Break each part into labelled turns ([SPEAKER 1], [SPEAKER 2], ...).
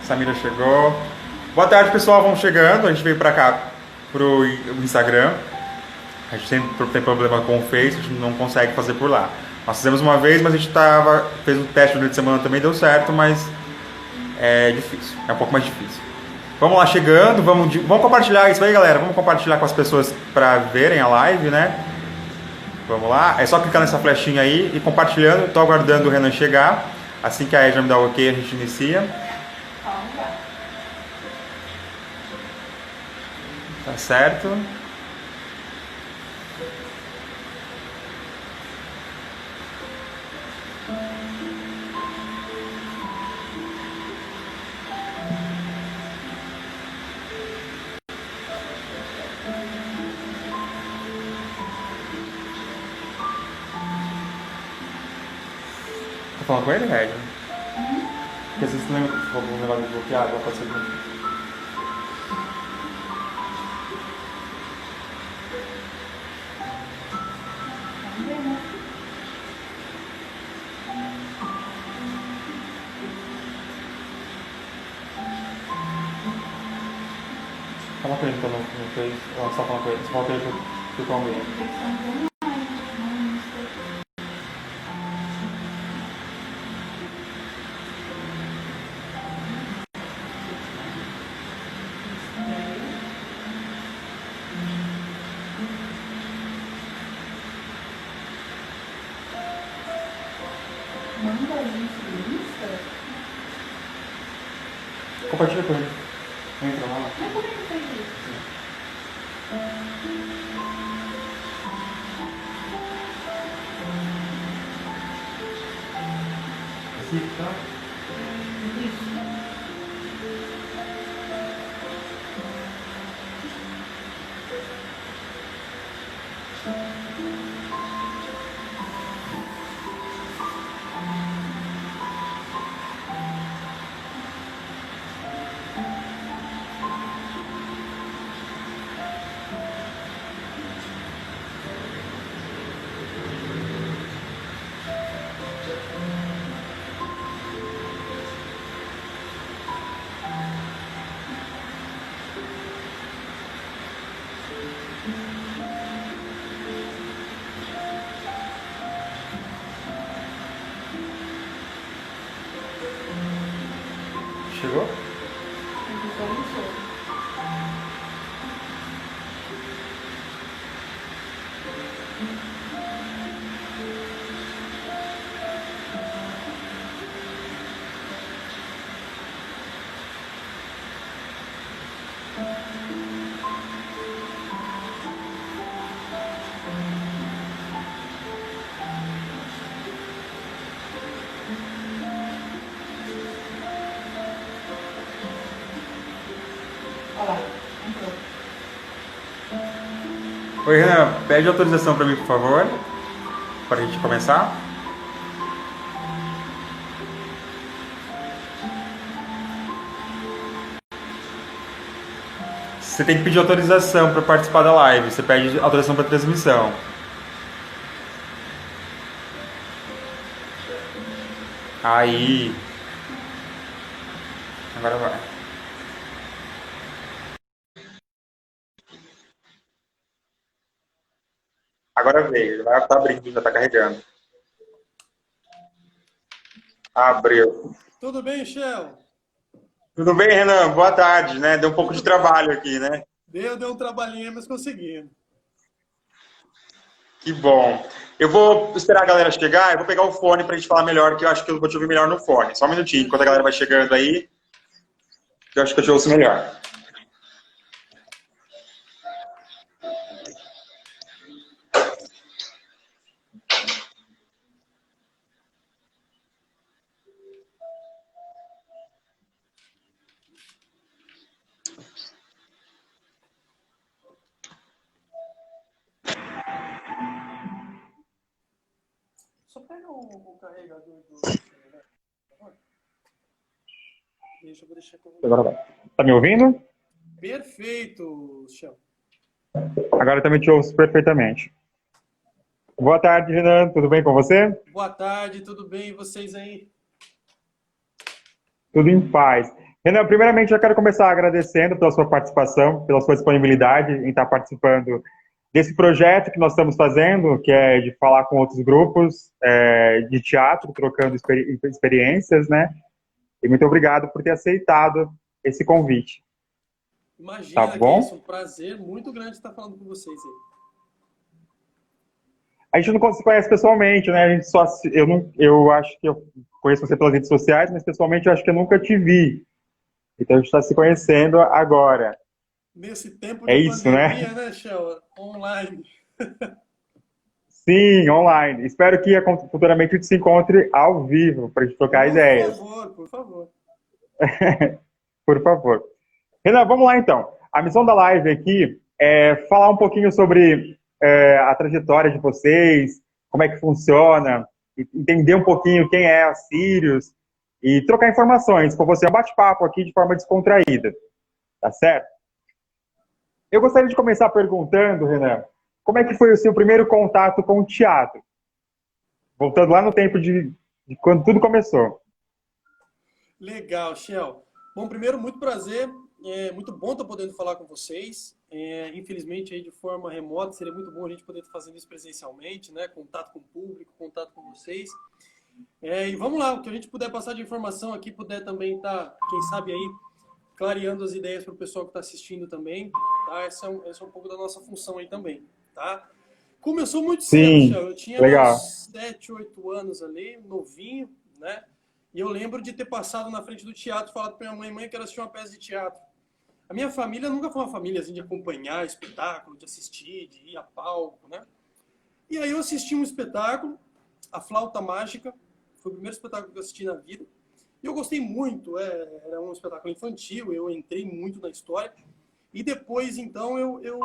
[SPEAKER 1] Samira chegou. Boa tarde, pessoal. Vamos chegando. A gente veio pra cá pro Instagram. A gente sempre tem problema com o Face, a gente não consegue fazer por lá. Nós fizemos uma vez, mas a gente fez um teste durante a semana também, deu certo, mas é difícil. É um pouco mais difícil. Vamos lá chegando, vamos compartilhar isso aí, galera. Vamos compartilhar com as pessoas para verem a live, né? Vamos lá. É só clicar nessa flechinha aí e compartilhando. Estou aguardando o Renan chegar. Assim que a Edna me dá o ok, a gente inicia. Tá certo? Tá falando com ele, Edna? Porque vocês lembram que falou um negócio bloqueado, pode ser que... Fala com ele então, não fez. Ela só fala com ele. Você fala com ele que eu alguém.
[SPEAKER 2] Manda isso no Insta?
[SPEAKER 1] Compartilha com ele. Entra lá.
[SPEAKER 2] Mas por que você fez isso?
[SPEAKER 1] Aqui, tá?
[SPEAKER 2] Isso.
[SPEAKER 1] Chegou?
[SPEAKER 2] Então, isso. Olha lá, entrou.
[SPEAKER 1] Oi, Renan. Pede autorização pra mim, por favor. Para a gente começar. Você tem que pedir autorização para participar da live. Você pede autorização para transmissão. Aí. Agora vai. Agora veio. Já está abrindo, já está carregando. Abriu.
[SPEAKER 3] Tudo bem, Shell?
[SPEAKER 1] Tudo bem, Renan? Boa tarde, né? Deu um pouco de
[SPEAKER 3] Tudo bem.
[SPEAKER 1] trabalho aqui, né?
[SPEAKER 3] Deu um trabalhinho, mas conseguimos.
[SPEAKER 1] Que bom. Eu vou esperar a galera chegar, eu vou pegar o fone pra gente falar melhor, que eu acho que eu vou te ouvir melhor no fone. Só um minutinho, enquanto a galera vai chegando aí, que eu acho que eu te ouço melhor.
[SPEAKER 3] Só pega o carregador do celular, por favor. Deixa eu vou deixar com você.
[SPEAKER 1] Agora vai. Tá me ouvindo?
[SPEAKER 3] Perfeito, Shell.
[SPEAKER 1] Agora eu também te ouço perfeitamente. Boa tarde, Renan. Tudo bem com você?
[SPEAKER 3] Boa tarde, tudo bem? E vocês aí?
[SPEAKER 1] Tudo em paz. Renan, primeiramente eu quero começar agradecendo pela sua participação, pela sua disponibilidade em estar participando desse projeto que nós estamos fazendo, que é de falar com outros grupos de teatro, trocando experiências, né? E muito obrigado por ter aceitado esse convite. Tá
[SPEAKER 3] Imagina que é isso,
[SPEAKER 1] bom?
[SPEAKER 3] um prazer muito grande estar falando com vocês aí.
[SPEAKER 1] A gente não se conhece pessoalmente, né? A gente só, eu, não, eu acho que eu conheço você pelas redes sociais, mas pessoalmente eu acho que eu nunca te vi. Então a gente está se conhecendo agora.
[SPEAKER 3] Nesse tempo
[SPEAKER 1] É
[SPEAKER 3] de
[SPEAKER 1] isso, né?
[SPEAKER 3] pandemia, né, Shell? Online.
[SPEAKER 1] Sim, online. Espero que futuramente a gente se encontre ao vivo para a gente trocar
[SPEAKER 3] Por
[SPEAKER 1] ideias.
[SPEAKER 3] favor, por favor.
[SPEAKER 1] Por favor. Renan, vamos lá então. A missão da live aqui é falar um pouquinho sobre a trajetória de vocês, como é que funciona, entender um pouquinho quem é a Sirius e trocar informações com você. É um bate-papo aqui de forma descontraída. Tá certo? Eu gostaria de começar perguntando, Renan, como é que foi o seu primeiro contato com o teatro? Voltando lá no tempo de quando tudo começou.
[SPEAKER 3] Legal, Shell. Bom, primeiro, muito prazer. É muito bom estar podendo falar com vocês. Infelizmente, aí de forma remota, seria muito bom a gente poder estar fazendo isso presencialmente, né? Contato com o público, contato com vocês. E vamos lá, o que a gente puder passar de informação aqui, puder também estar, quem sabe aí, clareando as ideias para o pessoal que está assistindo também. Tá? Essa é um pouco da nossa função aí também. Tá? Começou muito cedo,
[SPEAKER 1] Sim,
[SPEAKER 3] Shell. Eu tinha
[SPEAKER 1] legal.
[SPEAKER 3] meus 7, 8 anos ali, novinho, né? E eu lembro de ter passado na frente do teatro e falado para minha mãe, mãe, eu quero assistir uma peça de teatro. A minha família nunca foi uma família assim, de acompanhar espetáculo, de assistir, de ir a palco, né? E aí eu assisti um espetáculo, A Flauta Mágica, foi o primeiro espetáculo que eu assisti na vida. E eu gostei muito, era um espetáculo infantil, eu entrei muito na história. E depois, então, eu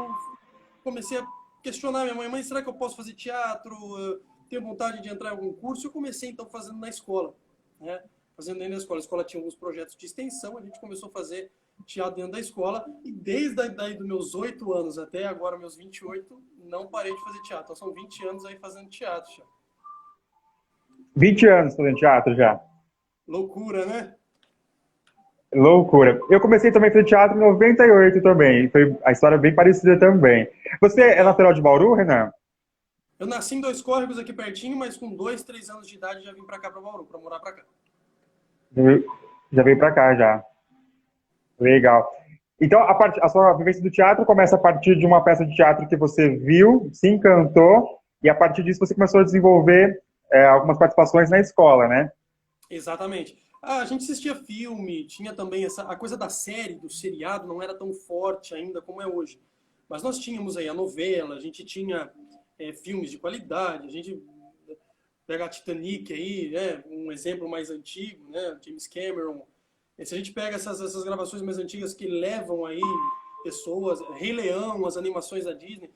[SPEAKER 3] comecei a questionar minha mãe, mãe, será que eu posso fazer teatro? Eu tenho vontade de entrar em algum curso? Eu comecei, então, fazendo na escola, né? Fazendo dentro da escola. A escola tinha alguns projetos de extensão, a gente começou a fazer teatro dentro da escola. E desde daí dos meus 8 anos até agora, meus 28, não parei de fazer teatro. Então, são 20 anos aí fazendo teatro já.
[SPEAKER 1] 20 anos fazendo teatro já.
[SPEAKER 3] Loucura, né?
[SPEAKER 1] Loucura. Eu comecei também a fazer teatro em 98 também. Foi a história bem parecida também. Você é
[SPEAKER 3] Legal.
[SPEAKER 1] natural de Bauru, Renan?
[SPEAKER 3] Eu nasci em Dois Córregos aqui pertinho, mas com 2, 3 anos de idade já vim pra cá, pra Bauru, pra morar pra cá.
[SPEAKER 1] Já veio pra cá já. Legal. Então, a sua vivência do teatro começa a partir de uma peça de teatro que você viu, se encantou, e a partir disso você começou a desenvolver algumas participações na escola, né?
[SPEAKER 3] Exatamente. A gente assistia filme, tinha também a coisa da série, do seriado, não era tão forte ainda como é hoje. Mas nós tínhamos aí a novela, a gente tinha filmes de qualidade, a gente pega a Titanic aí, né, um exemplo mais antigo, né, James Cameron. Se a gente pega essas gravações mais antigas que levam aí pessoas, Rei Leão, as animações da Disney.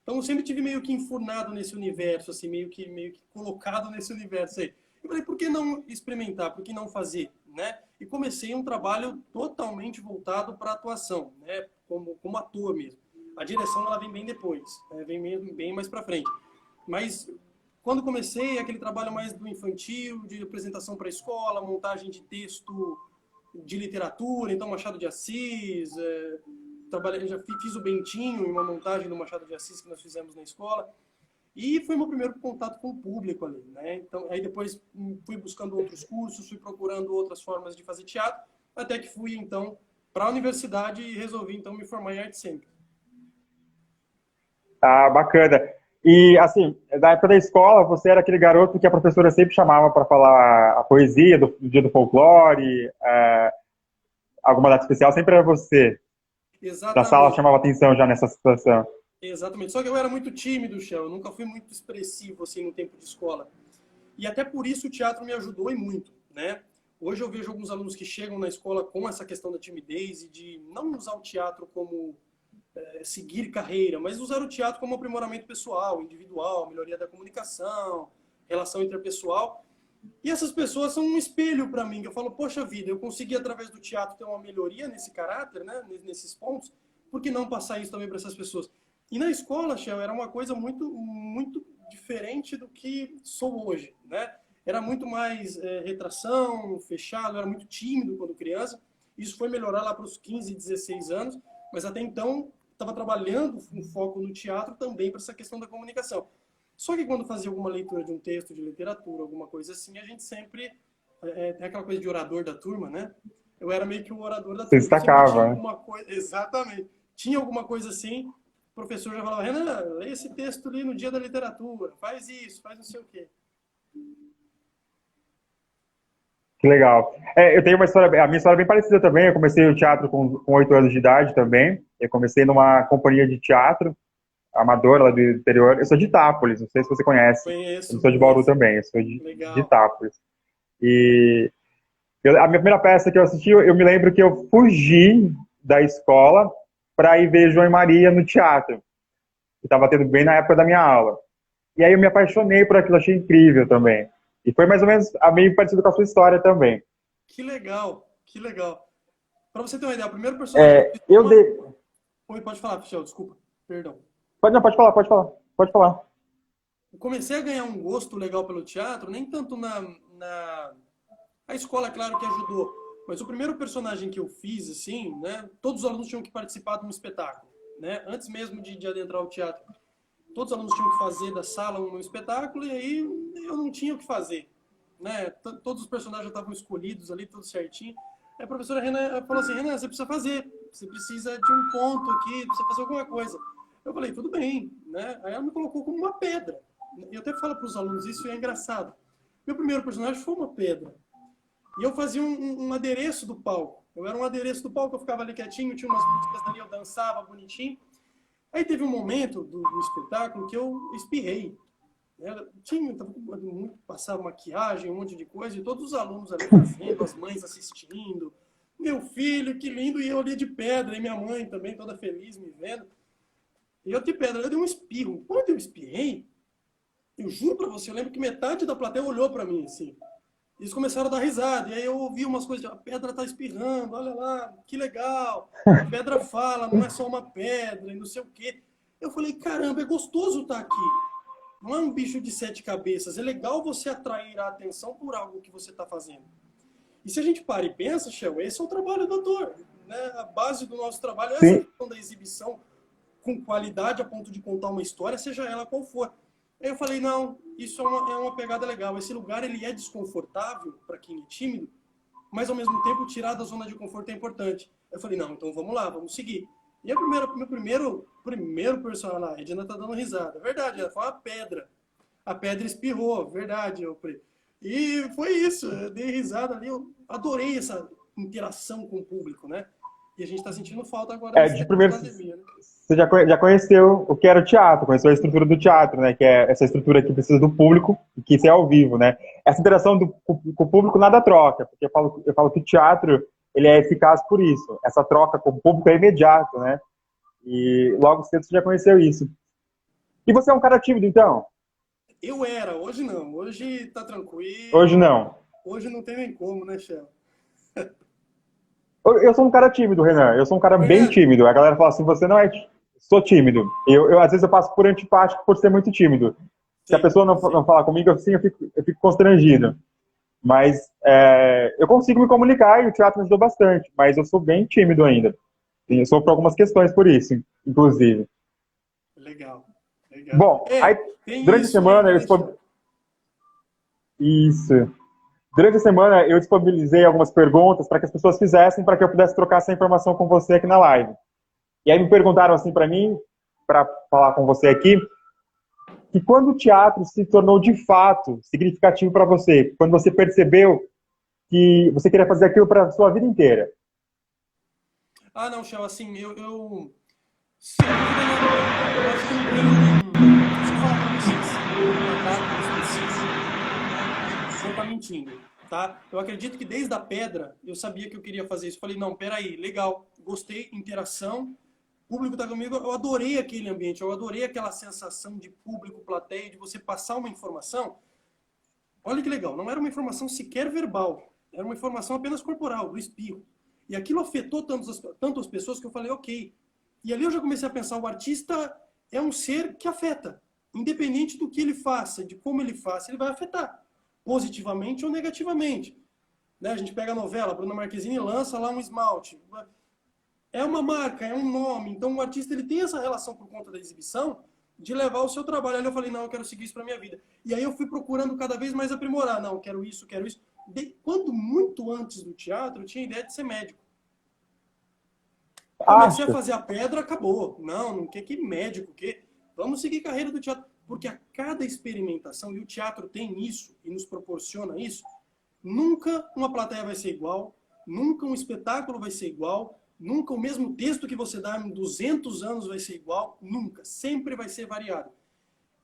[SPEAKER 3] Então eu sempre tive meio que enfurnado nesse universo, assim, meio que colocado nesse universo aí. Eu falei, por que não experimentar? Por que não fazer? Né? E comecei um trabalho totalmente voltado para a atuação, né? Como ator mesmo. A direção ela vem bem depois, né? Vem bem mais para frente. Mas quando comecei, aquele trabalho mais do infantil, de apresentação para a escola, montagem de texto de literatura, então Machado de Assis, já fiz o Bentinho em uma montagem do Machado de Assis que nós fizemos na escola. E foi meu primeiro contato com o público ali, né? Então, aí depois fui buscando outros cursos, fui procurando outras formas de fazer teatro, até que fui, então, para a universidade e resolvi, então, me formar em arte cênica.
[SPEAKER 1] Ah, bacana. E, assim, na época da escola, você era aquele garoto que a professora sempre chamava para falar a poesia do Dia do Folclore, alguma data especial, sempre era você. Da sala
[SPEAKER 3] Exatamente,
[SPEAKER 1] chamava atenção já nessa situação.
[SPEAKER 3] exatamente. Só que eu era muito tímido, Shell, eu nunca fui muito expressivo, assim, no tempo de escola. E até por isso o teatro me ajudou e muito, né? Hoje eu vejo alguns alunos que chegam na escola com essa questão da timidez e de não usar o teatro como seguir carreira, mas usar o teatro como aprimoramento pessoal, individual, melhoria da comunicação, relação interpessoal. E essas pessoas são um espelho para mim, que eu falo, poxa vida, eu consegui através do teatro ter uma melhoria nesse caráter, né, nesses pontos, por que não passar isso também para essas pessoas? E na escola, Shell, era uma coisa muito diferente do que sou hoje, né? Era muito mais retração, fechado, era muito tímido quando criança. Isso foi melhorar lá para os 15, 16 anos, mas até então estava trabalhando um foco no teatro também para essa questão da comunicação. Só que quando fazia alguma leitura de um texto de literatura, alguma coisa assim, a gente sempre... tem aquela coisa de orador da turma, né? Eu era meio que o orador da
[SPEAKER 4] Você
[SPEAKER 3] turma. Sempre tinha
[SPEAKER 4] destacava, né?
[SPEAKER 3] alguma coisa... Exatamente. Tinha alguma coisa assim, o professor já falava, Renan, lê esse texto ali no dia da literatura, faz isso, faz não sei o quê.
[SPEAKER 4] Que legal. Eu tenho uma história, a minha história é bem parecida também. Eu comecei o teatro com 8 anos de idade também. Eu comecei numa companhia de teatro amadora lá do interior. Eu sou de Itápolis, não sei se você conhece.
[SPEAKER 3] Conheço.
[SPEAKER 4] Eu não sou de Bauru também, eu sou de
[SPEAKER 3] Legal.
[SPEAKER 4] Itápolis. E a minha primeira peça que eu assisti, eu me lembro que eu fugi da escola para ir ver João e Maria no teatro, que estava tendo bem na época da minha aula. E aí eu me apaixonei por aquilo, achei incrível também. E foi mais ou menos meio parecido com a sua história também.
[SPEAKER 3] Que legal, que legal. Para você ter uma ideia, o primeiro personagem... Oi, pode falar, Michel, desculpa, perdão.
[SPEAKER 4] Pode falar.
[SPEAKER 3] Eu comecei a ganhar um gosto legal pelo teatro, nem tanto a escola, claro que ajudou, mas o primeiro personagem que eu fiz, assim, né, todos os alunos tinham que participar de um espetáculo, né, antes mesmo de adentrar o teatro. Todos os alunos tinham que fazer da sala um espetáculo e aí eu não tinha o que fazer, né, todos os personagens já estavam escolhidos ali, tudo certinho. Aí a professora Renan falou assim, Renan, você precisa de um ponto aqui, precisa fazer alguma coisa. Eu falei, tudo bem, né, aí ela me colocou como uma pedra. Eu até falo para os alunos isso e é engraçado. Meu primeiro personagem foi uma pedra. E eu fazia um adereço do palco. Eu era um adereço do palco, eu ficava ali quietinho, tinha umas músicas ali, eu dançava bonitinho. Aí teve um momento do espetáculo que eu espirrei. Passava maquiagem, um monte de coisa, e todos os alunos ali fazendo, as mães assistindo. Meu filho, que lindo, e eu ali de pedra, e minha mãe também, toda feliz, me vendo. E eu de pedra, eu dei um espirro. Quando eu espirrei, eu juro pra você, eu lembro que metade da plateia olhou pra mim, assim. Eles começaram a dar risada, e aí eu ouvi umas coisas, a pedra tá espirrando, olha lá, que legal. A pedra fala, não é só uma pedra, e não sei o quê. Eu falei, caramba, é gostoso estar aqui. Não é um bicho de 7 cabeças, é legal você atrair a atenção por algo que você está fazendo. E se a gente para e pensa, Shell, esse é o trabalho do ator, né? A base do nosso trabalho é essa questão da exibição com qualidade a ponto de contar uma história, seja ela qual for. Aí eu falei, não, isso é uma pegada legal. Esse lugar ele é desconfortável para quem é tímido, mas ao mesmo tempo tirar da zona de conforto é importante. Eu falei, não, então vamos lá, vamos seguir. E meu primeiro personagem lá, a Edna tá dando risada. Verdade, ela foi uma pedra. A pedra espirrou, verdade. E foi isso, eu dei risada ali, eu adorei essa interação com o público, né? E a gente tá sentindo falta agora
[SPEAKER 4] De primeiro,
[SPEAKER 3] pandemia, né?
[SPEAKER 4] você já conheceu o que era o teatro, conheceu a estrutura do teatro, né? Que é essa estrutura que precisa do público e que isso é ao vivo, né? Essa interação com o público nada troca, porque eu falo que o teatro ele é eficaz por isso. Essa troca com o público é imediata, né? E logo cedo você já conheceu isso. E você é um cara tímido, então?
[SPEAKER 3] Eu era, hoje não. Hoje tá tranquilo.
[SPEAKER 4] Hoje não.
[SPEAKER 3] Hoje não tem nem como, né, Shell?
[SPEAKER 4] Eu sou um cara tímido, Renan. Eu sou um cara bem tímido. A galera fala assim, você não é... Sou tímido. Às vezes eu passo por antipático por ser muito tímido. Se a pessoa não falar comigo assim, eu fico constrangido. Mas eu consigo me comunicar e o teatro me ajudou bastante. Mas eu sou bem tímido ainda. Eu sofro algumas questões por isso, inclusive.
[SPEAKER 3] Legal.
[SPEAKER 4] Bom, aí, durante a semana Durante a semana eu disponibilizei algumas perguntas para que as pessoas fizessem para que eu pudesse trocar essa informação com você aqui na live. E aí me perguntaram assim para mim, para falar com você aqui, que quando o teatro se tornou de fato significativo para você, quando você percebeu que você queria fazer aquilo para a sua vida inteira.
[SPEAKER 3] Ah, não, Shell, assim, eu sem dúvida não, eu acho que não tem se eu falar pra vocês uma data específica, não tá mentindo, tá? Eu acredito que desde a pedra eu sabia que eu queria fazer isso. Falei, não, peraí, legal, gostei, interação, o público tá comigo, eu adorei aquele ambiente, eu adorei aquela sensação de público, plateia, de você passar uma informação. Olha que legal, não era uma informação sequer verbal, era uma informação apenas corporal, do espirro. E aquilo afetou tanto as pessoas que eu falei, ok. E ali eu já comecei a pensar, o artista é um ser que afeta. Independente do que ele faça, de como ele faça, ele vai afetar. Positivamente ou negativamente. né? A gente pega a novela, Bruna Marquezine lança lá um esmalte. É uma marca, é um nome. Então o artista ele tem essa relação por conta da exibição de levar o seu trabalho. Aí eu falei, não, eu quero seguir isso para minha vida. E aí eu fui procurando cada vez mais aprimorar. Não, eu quero isso, quero isso. Quando muito antes do teatro, eu tinha a ideia de ser médico. Comecei a fazer a pedra, acabou. Não quer que médico, que vamos seguir carreira do teatro. Porque a cada experimentação, e o teatro tem isso, e nos proporciona isso, nunca uma plateia vai ser igual, nunca um espetáculo vai ser igual, nunca o mesmo texto que você dá em 200 anos vai ser igual, nunca. Sempre vai ser variado.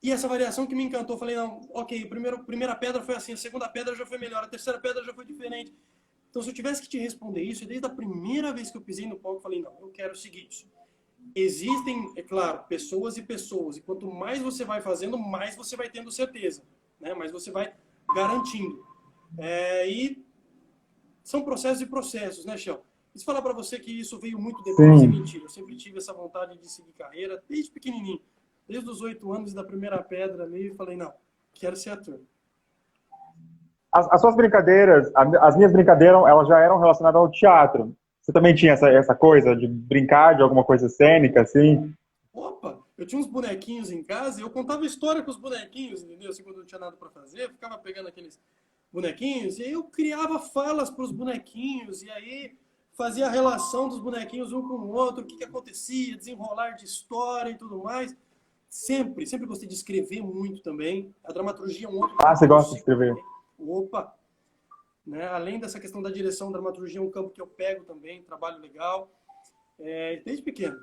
[SPEAKER 3] E essa variação que me encantou, eu falei, não, ok, a primeira pedra foi assim, a segunda pedra já foi melhor, a terceira pedra já foi diferente. Então, se eu tivesse que te responder isso, desde a primeira vez que eu pisei no palco, eu falei, não, eu quero seguir isso. Existem, é claro, pessoas e pessoas, e quanto mais você vai fazendo, mais você vai tendo certeza, né? Mais você vai garantindo. E são processos e processos, né, Shell? E se falar para você que isso veio muito depois, é mentira. Eu sempre tive essa vontade de seguir carreira, desde pequenininho. Desde os 8 anos da primeira pedra ali, eu falei, não, quero ser ator.
[SPEAKER 4] As suas brincadeiras, as minhas brincadeiras, elas já eram relacionadas ao teatro. Você também tinha essa coisa de brincar de alguma coisa cênica, assim?
[SPEAKER 3] Opa, eu tinha uns bonequinhos em casa e eu contava história com os bonequinhos, entendeu? Assim, quando não tinha nada para fazer, eu ficava pegando aqueles bonequinhos e aí eu criava falas para os bonequinhos e aí fazia a relação dos bonequinhos um com o outro, o que acontecia, desenrolar de história e tudo mais. Sempre gostei de escrever muito também. A dramaturgia é um outro...
[SPEAKER 4] Você gosta de escrever?
[SPEAKER 3] Opa! Né? Além dessa questão da direção, dramaturgia é um campo que eu pego também, trabalho legal. Desde pequeno,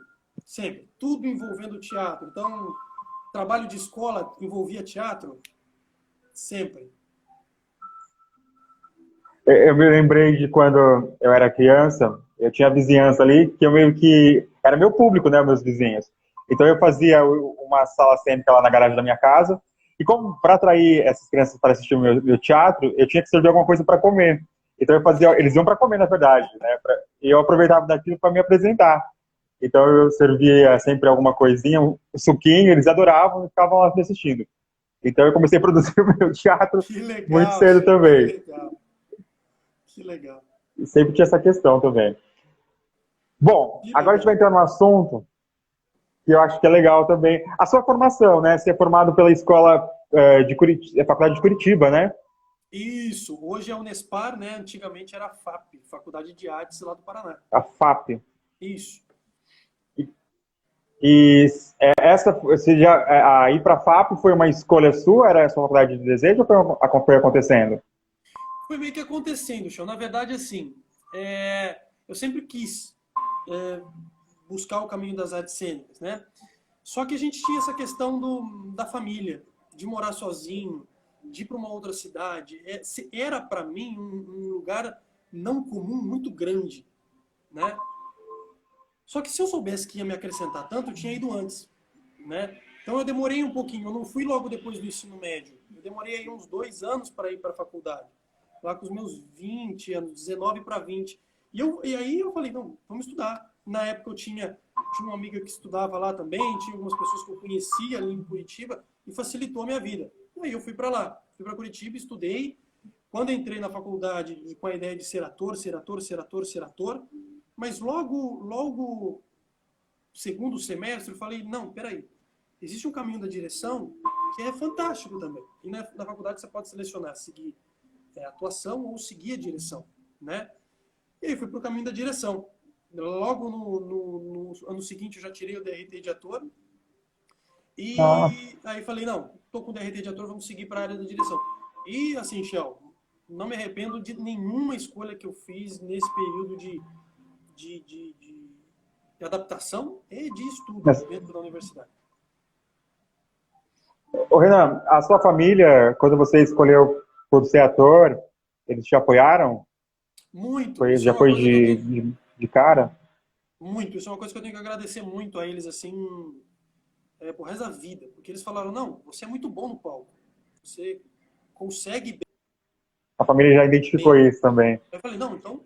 [SPEAKER 3] sempre. Tudo envolvendo teatro. Então, trabalho de escola envolvia teatro? Sempre.
[SPEAKER 4] Eu me lembrei de quando eu era criança, eu tinha a vizinhança ali, que eu meio que... Era meu público, né, meus vizinhos. Então eu fazia uma sala cênica lá na garagem da minha casa, e como para atrair essas crianças para assistir o meu teatro, eu tinha que servir alguma coisa para comer. Então eu fazia, eles iam para comer, na verdade, né? E eu aproveitava daquilo para me apresentar. Então eu servia sempre alguma coisinha, um suquinho, eles adoravam e ficavam lá me assistindo. Então eu comecei a produzir o meu teatro
[SPEAKER 3] legal,
[SPEAKER 4] muito cedo também.
[SPEAKER 3] Que legal. Que legal.
[SPEAKER 4] E sempre tinha essa questão também. Bom, agora a gente vai entrar no assunto que eu acho que é legal também. A sua formação, né? Você é formado pela escola de Curitiba, Faculdade de Curitiba, né?
[SPEAKER 3] Isso. Hoje é a Unespar, né? Antigamente era a FAP, Faculdade de Artes lá do Paraná.
[SPEAKER 4] A FAP.
[SPEAKER 3] Isso.
[SPEAKER 4] E essa, você já ir para a FAP foi uma escolha sua? Era a sua faculdade de desejo ou foi acontecendo?
[SPEAKER 3] Foi meio que acontecendo, Chão. Na verdade, assim, eu sempre quis buscar o caminho das artes cênicas, né? Só que a gente tinha essa questão da família, de morar sozinho, de ir para uma outra cidade. Era, para mim, um lugar não comum, muito grande, né? Só que se eu soubesse que ia me acrescentar tanto, eu tinha ido antes, né? Então eu demorei um pouquinho, eu não fui logo depois do ensino médio. Eu demorei aí uns 2 anos para ir para a faculdade. Lá com os meus 20 anos, 19 para 20. E aí eu falei, não, vamos estudar. Na época eu tinha uma amiga que estudava lá também, tinha algumas pessoas que eu conhecia ali em Curitiba e facilitou a minha vida. E aí eu fui para lá, fui para Curitiba, estudei. Quando entrei na faculdade com a ideia de ser ator, mas logo segundo semestre eu falei, não, peraí, existe um caminho da direção que é fantástico também. E na faculdade você pode selecionar, seguir atuação ou seguir a direção, né? E aí fui para o caminho da direção. Logo no ano seguinte eu já tirei o DRT de ator. E aí falei, não, tô com o DRT de ator, vamos seguir para a área da direção. E assim, Shell, não me arrependo de nenhuma escolha que eu fiz nesse período de adaptação e de estudo dentro da universidade.
[SPEAKER 4] Ô, Renan, a sua família, quando você escolheu por ser ator, eles te apoiaram?
[SPEAKER 3] Muito.
[SPEAKER 4] Já foi de cara?
[SPEAKER 3] Muito. Isso é uma coisa que eu tenho que agradecer muito a eles, assim, pro resto da vida. Porque eles falaram, não, você é muito bom no palco. Você consegue...
[SPEAKER 4] A família já identificou isso também.
[SPEAKER 3] Eu falei, não, então...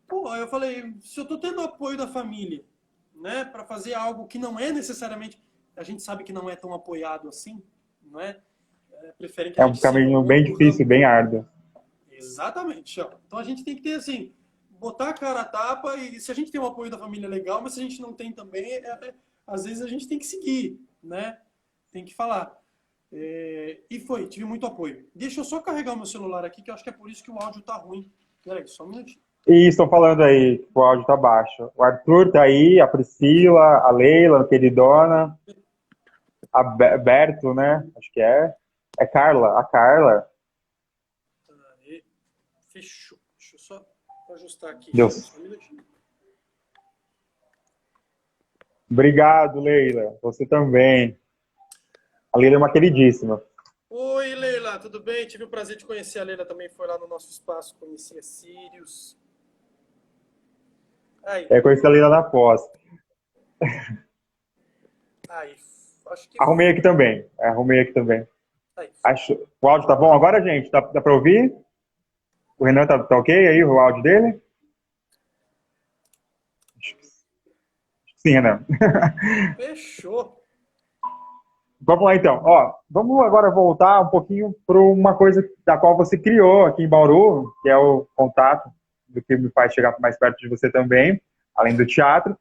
[SPEAKER 3] Pô, eu falei, se eu tô tendo apoio da família, né, para fazer algo que não é necessariamente... A gente sabe que não é tão apoiado assim, não é? Preferem que
[SPEAKER 4] um caminho bem difícil, bem árduo.
[SPEAKER 3] Exatamente, Shell. Então a gente tem que ter assim, botar a cara a tapa e se a gente tem o apoio da família legal, mas se a gente não tem também, às vezes a gente tem que seguir, né? Tem que falar. Tive muito apoio. Deixa eu só carregar o meu celular aqui, que eu acho que é por isso que o áudio tá ruim. Peraí, só um minutinho.
[SPEAKER 4] E estão falando aí que o áudio tá baixo. O Arthur tá aí, a Priscila, a Leila, a queridona, a Berto, né? Acho que é. É Carla, a Carla.
[SPEAKER 3] Aí, fechou. Deixa eu só ajustar aqui.
[SPEAKER 4] Deus.
[SPEAKER 3] Só um minutinho.
[SPEAKER 4] Obrigado, Leila. Você também. A Leila é uma queridíssima.
[SPEAKER 3] Oi, Leila, tudo bem? Tive o prazer de conhecer a Leila também, foi lá no nosso espaço, conheci a Sirius. Aí,
[SPEAKER 4] Conheci a Leila na pós.
[SPEAKER 3] aí, acho que...
[SPEAKER 4] Arrumei aqui também. Arrumei aqui também.
[SPEAKER 3] Aí,
[SPEAKER 4] O áudio tá bom agora, gente? Dá pra ouvir? O Renan tá ok aí, o áudio dele? Acho que sim, Renan.
[SPEAKER 3] fechou.
[SPEAKER 4] Vamos lá, então. Ó, vamos agora voltar um pouquinho para uma coisa da qual você criou aqui em Bauru, que é o contato, do que me faz chegar mais perto de você também, além do teatro,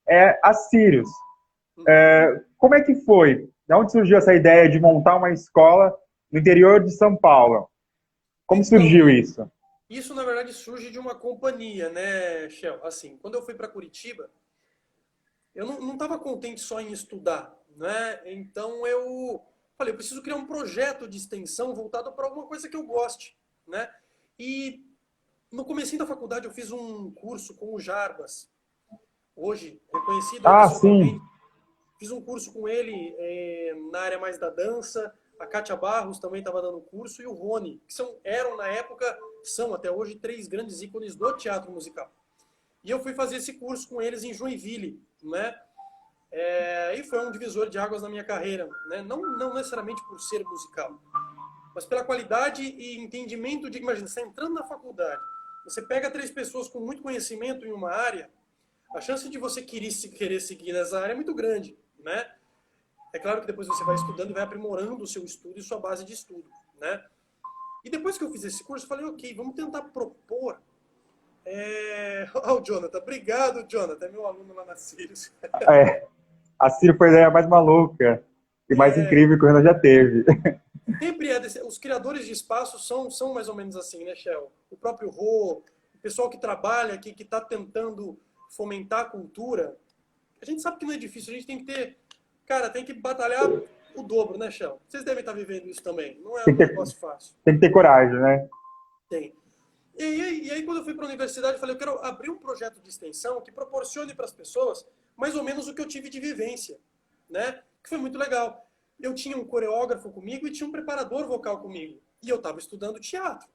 [SPEAKER 4] é a Sirius. Como é que foi? De onde surgiu essa ideia de montar uma escola no interior de São Paulo? Como surgiu isso?
[SPEAKER 3] Isso, na verdade, surge de uma companhia, né, Shell? Assim, quando eu fui para Curitiba, eu não estava contente só em estudar, né? Então eu falei, eu preciso criar um projeto de extensão voltado para alguma coisa que eu goste, né? E no comecinho da faculdade eu fiz um curso com o Jarbas, hoje reconhecido
[SPEAKER 4] Sim.
[SPEAKER 3] Fiz um curso com ele na área mais da dança, a Kátia Barros também estava dando curso, e o Rony, que eram na época, são até hoje 3 grandes ícones do teatro musical. E eu fui fazer esse curso com eles em Joinville, né? E foi um divisor de águas na minha carreira, né? Não necessariamente por ser musical, mas pela qualidade e entendimento de... Imagina, você está entrando na faculdade, você pega 3 pessoas com muito conhecimento em uma área, a chance de você querer seguir nessa área é muito grande, né? É claro que depois você vai estudando e vai aprimorando o seu estudo e sua base de estudo, né? E depois que eu fiz esse curso, eu falei, ok, vamos tentar propor... o Jonathan, obrigado, Jonathan, é meu aluno lá na Sirius.
[SPEAKER 4] A Sirius foi a ideia mais maluca e mais incrível que o Renan já teve.
[SPEAKER 3] Sempre os criadores de espaço são mais ou menos assim, né, Shell? O próprio Rô, o pessoal que trabalha aqui, que está tentando fomentar a cultura. A gente sabe que não é difícil, a gente tem que ter... Cara, tem que batalhar o dobro, né, Shell? Vocês devem estar vivendo isso também. Não é um negócio fácil.
[SPEAKER 4] Tem que ter coragem, né?
[SPEAKER 3] Tem. E aí, quando eu fui para a universidade, eu falei, eu quero abrir um projeto de extensão que proporcione para as pessoas mais ou menos o que eu tive de vivência, né? Que foi muito legal. Eu tinha um coreógrafo comigo e tinha um preparador vocal comigo. E eu estava estudando teatro.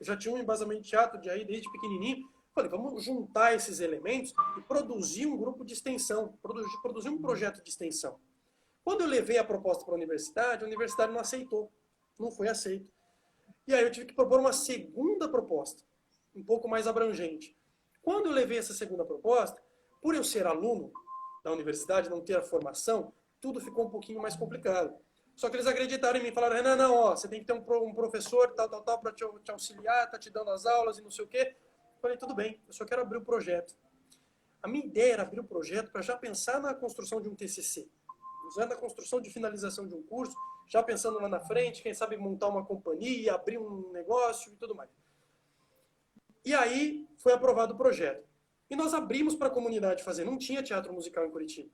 [SPEAKER 3] Eu já tinha um embasamento de teatro desde pequenininho. Falei, vamos juntar esses elementos e produzir um grupo de extensão, produzir um projeto de extensão. Quando eu levei a proposta para a universidade não aceitou. Não foi aceito. E aí eu tive que propor uma segunda proposta, um pouco mais abrangente. Quando eu levei essa segunda proposta, por eu ser aluno da universidade, não ter a formação, tudo ficou um pouquinho mais complicado. Só que eles acreditaram em mim, falaram, Renan, não, ó, você tem que ter um professor, tal, para te auxiliar, tá te dando as aulas e não sei o quê. Eu falei, tudo bem, eu só quero abrir o projeto. A minha ideia era abrir o projeto para já pensar na construção de um TCC, já na construção de finalização de um curso, já pensando lá na frente, quem sabe montar uma companhia, abrir um negócio e tudo mais. E aí foi aprovado o projeto. E nós abrimos para a comunidade fazer. Não tinha teatro musical em Curitiba.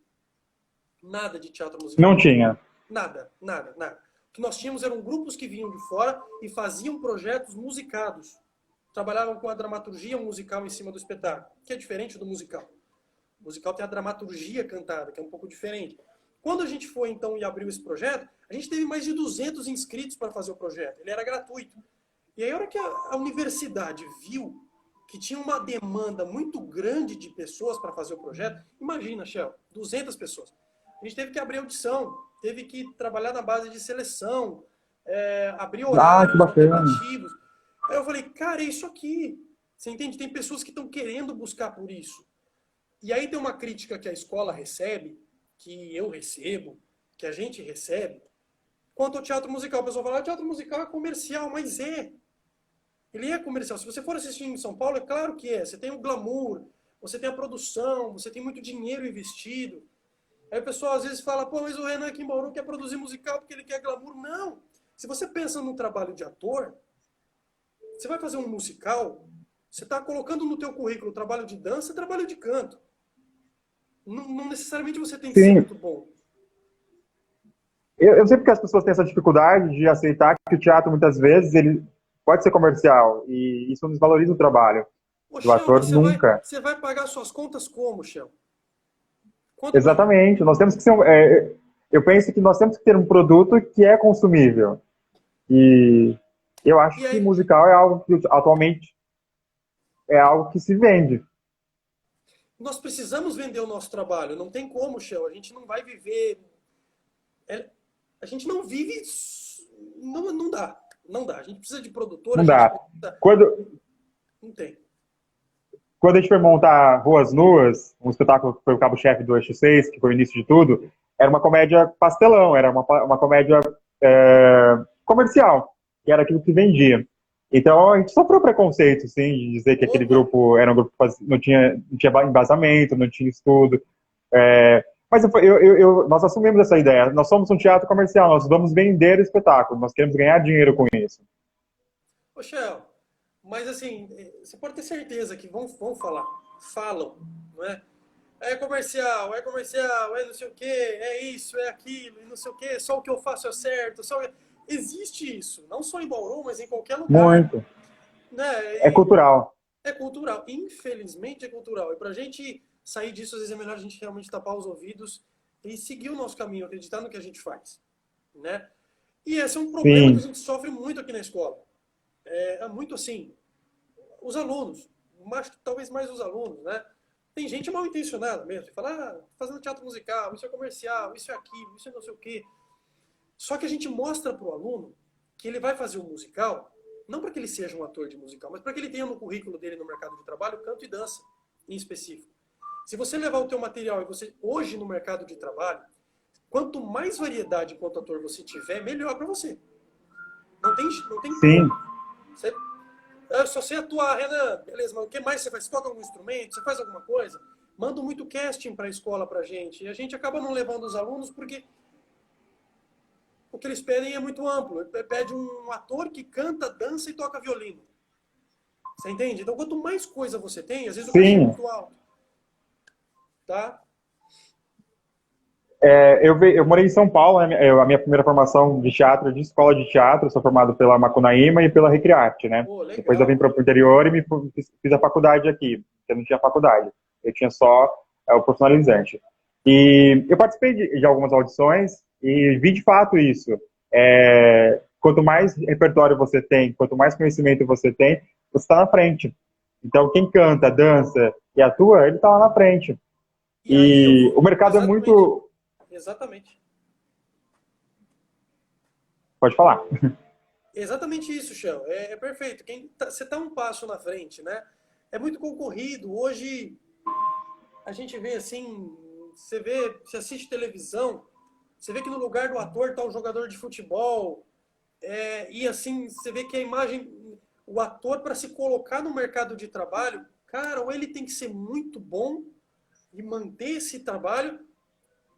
[SPEAKER 3] Nada de teatro musical.
[SPEAKER 4] Não tinha.
[SPEAKER 3] Nada. O que nós tínhamos eram grupos que vinham de fora e faziam projetos musicados. Trabalhavam com a dramaturgia musical em cima do espetáculo, que é diferente do musical. O musical tem a dramaturgia cantada, que é um pouco diferente. Quando a gente foi, então, e abriu esse projeto, a gente teve mais de 200 inscritos para fazer o projeto. Ele era gratuito. E aí, a hora que a universidade viu que tinha uma demanda muito grande de pessoas para fazer o projeto, imagina, Shell, 200 pessoas. A gente teve que abrir audição, teve que trabalhar na base de seleção, abrir horários alternativos. Aí eu falei, cara, é isso aqui. Você entende? Tem pessoas que estão querendo buscar por isso. E aí tem uma crítica que a escola recebe, que eu recebo, que a gente recebe, quanto ao teatro musical. O pessoal fala, teatro musical é comercial, mas é. Ele é comercial. Se você for assistir em São Paulo, é claro que é. Você tem o glamour, você tem a produção, você tem muito dinheiro investido. Aí o pessoal às vezes fala, pô, mas o Renan aqui em Bauru quer produzir musical porque ele quer glamour. Não! Se você pensa no trabalho de ator, você vai fazer um musical, você está colocando no teu currículo trabalho de dança e trabalho de canto. Não necessariamente você tem que ser
[SPEAKER 4] Sim.
[SPEAKER 3] muito bom.
[SPEAKER 4] Eu sei porque as pessoas têm essa dificuldade de aceitar que o teatro, muitas vezes, ele pode ser comercial. E isso desvaloriza o trabalho
[SPEAKER 3] Ô,
[SPEAKER 4] do
[SPEAKER 3] Shell,
[SPEAKER 4] ator
[SPEAKER 3] mas
[SPEAKER 4] nunca.
[SPEAKER 3] você vai pagar suas contas como, Shell?
[SPEAKER 4] Exatamente. Nós temos que ser, eu penso que nós temos que ter um produto que é consumível. E eu acho
[SPEAKER 3] E
[SPEAKER 4] que
[SPEAKER 3] aí,
[SPEAKER 4] musical é algo que atualmente é algo que se vende.
[SPEAKER 3] nós precisamos vender o nosso trabalho. Não tem como, Shell. A gente não vai viver... A gente não vive... Não dá. Não dá. A gente precisa de produtor,
[SPEAKER 4] Não
[SPEAKER 3] a gente
[SPEAKER 4] dá.
[SPEAKER 3] precisa... Não tem.
[SPEAKER 4] Quando a gente foi montar Ruas Nuas, um espetáculo que foi o cabo-chefe do Eixo 6, que foi o início de tudo, era uma comédia pastelão, era uma comédia comercial, que era aquilo que vendia. Então a gente sofreu preconceito, sim, de dizer que aquele
[SPEAKER 3] Opa!
[SPEAKER 4] grupo era um grupo que não tinha embasamento, não tinha estudo. Mas nós assumimos essa ideia. Nós somos um teatro comercial, nós vamos vender o espetáculo, nós queremos ganhar dinheiro com isso.
[SPEAKER 3] Ô, Shell, mas assim, você pode ter certeza que vão falar. Falam, não é? É comercial, é não sei o quê, é isso, é aquilo, e não sei o quê, só o que eu faço é certo. Existe isso, não só em Bauru, mas em qualquer lugar.
[SPEAKER 4] Muito.
[SPEAKER 3] Né?
[SPEAKER 4] É cultural.
[SPEAKER 3] É cultural. Infelizmente é cultural. E pra gente sair disso, às vezes é melhor a gente realmente tapar os ouvidos e seguir o nosso caminho, acreditar no que a gente faz. Né? E esse é um problema que a gente sofre muito aqui na escola. É muito assim. Os alunos, talvez mais os alunos, né? Tem gente mal intencionada mesmo, que fala, fazendo teatro musical, isso é comercial, isso é aquilo, isso é não sei o quê. Só que a gente mostra para o aluno que ele vai fazer um musical, não para que ele seja um ator de musical, mas para que ele tenha no currículo dele no mercado de trabalho canto e dança, em específico. Se você levar o teu material e você, hoje no mercado de trabalho, quanto mais variedade enquanto ator você tiver, melhor para você. Não tem
[SPEAKER 4] Sim.
[SPEAKER 3] Eu só sei atuar, Renan. Beleza, mas o que mais você faz? Você toca algum instrumento? Você faz alguma coisa? Manda muito casting para a escola pra gente. E a gente acaba não levando os alunos porque o que eles pedem é muito amplo. Pede um ator que canta, dança e toca violino. Você entende? Então, quanto mais coisa você tem, às vezes o cachê é muito alto. Tá?
[SPEAKER 4] Eu morei em São Paulo, né? A minha primeira formação de teatro, de escola de teatro, eu sou formado pela Macunaíma e pela Recriarte, né?
[SPEAKER 3] Pô,
[SPEAKER 4] depois eu vim para o interior e fiz a faculdade aqui, porque eu não tinha faculdade, eu tinha só o profissionalizante. E eu participei de algumas audições e vi de fato isso. Quanto mais repertório você tem, quanto mais conhecimento você tem, você está na frente. Então, quem canta, dança e atua, ele está lá na frente. E o mercado é muito...
[SPEAKER 3] Exatamente.
[SPEAKER 4] Pode falar.
[SPEAKER 3] Exatamente isso, Chão. É perfeito. Você está um passo na frente, né? É muito concorrido. Hoje, a gente vê assim, você assiste televisão, você vê que no lugar do ator está um jogador de futebol, e assim, você vê que a imagem, o ator, para se colocar no mercado de trabalho, cara, ou ele tem que ser muito bom e manter esse trabalho,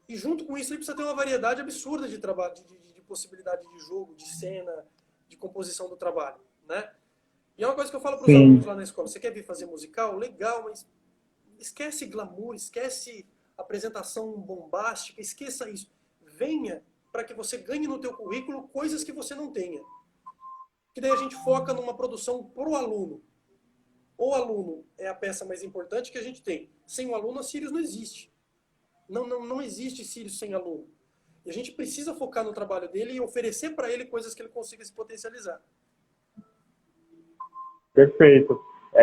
[SPEAKER 3] e junto com isso ele precisa ter uma variedade absurda de trabalho, de possibilidade de jogo, de cena, de composição do trabalho, né? E é uma coisa que eu falo para os alunos lá na escola: você quer vir fazer musical? Legal, mas esquece glamour, esquece apresentação bombástica, esqueça isso. Venha para que você ganhe no teu currículo coisas que você não tenha. Que daí a gente foca numa produção para o aluno. O aluno é a peça mais importante que a gente tem. Sem o aluno, a Sirius não existe. Não existe Sirius sem aluno. E a gente precisa focar no trabalho dele e oferecer para ele coisas que ele consiga se potencializar.
[SPEAKER 4] Perfeito.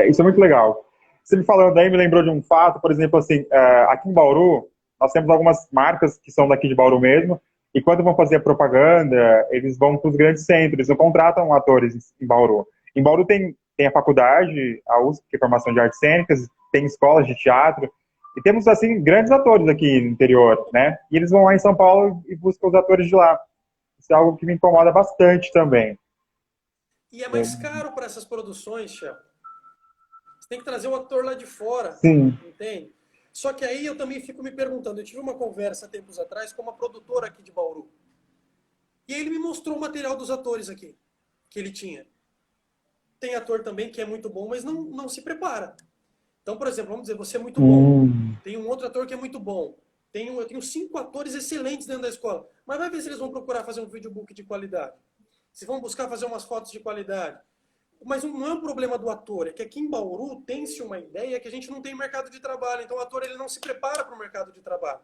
[SPEAKER 4] Isso é muito legal. Você me falando aí, me lembrou de um fato, por exemplo, assim, aqui em Bauru, nós temos algumas marcas que são daqui de Bauru mesmo, e quando vão fazer a propaganda, eles vão para os grandes centros, eles não contratam atores em Bauru. Em Bauru tem a faculdade, a USP, que é formação de artes cênicas, tem escolas de teatro, e temos, assim, grandes atores aqui no interior, né? E eles vão lá em São Paulo e buscam os atores de lá. Isso é algo que me incomoda bastante também.
[SPEAKER 3] E é mais caro para essas produções, Shell. Você tem que trazer o ator lá de fora,
[SPEAKER 4] Sim.
[SPEAKER 3] entende? Só que aí eu também fico me perguntando, eu tive uma conversa tempos atrás com uma produtora aqui de Bauru. E aí ele me mostrou o material dos atores aqui, que ele tinha. Tem ator também que é muito bom, mas não se prepara. Então, por exemplo, vamos dizer, você é muito bom. Tem um outro ator que é muito bom. Eu tenho 5 atores excelentes dentro da escola. Mas vai ver se eles vão procurar fazer um videobook de qualidade. Se vão buscar fazer umas fotos de qualidade. Mas não é um problema do ator, é que aqui em Bauru tem-se uma ideia que a gente não tem mercado de trabalho. Então o ator ele não se prepara para o mercado de trabalho.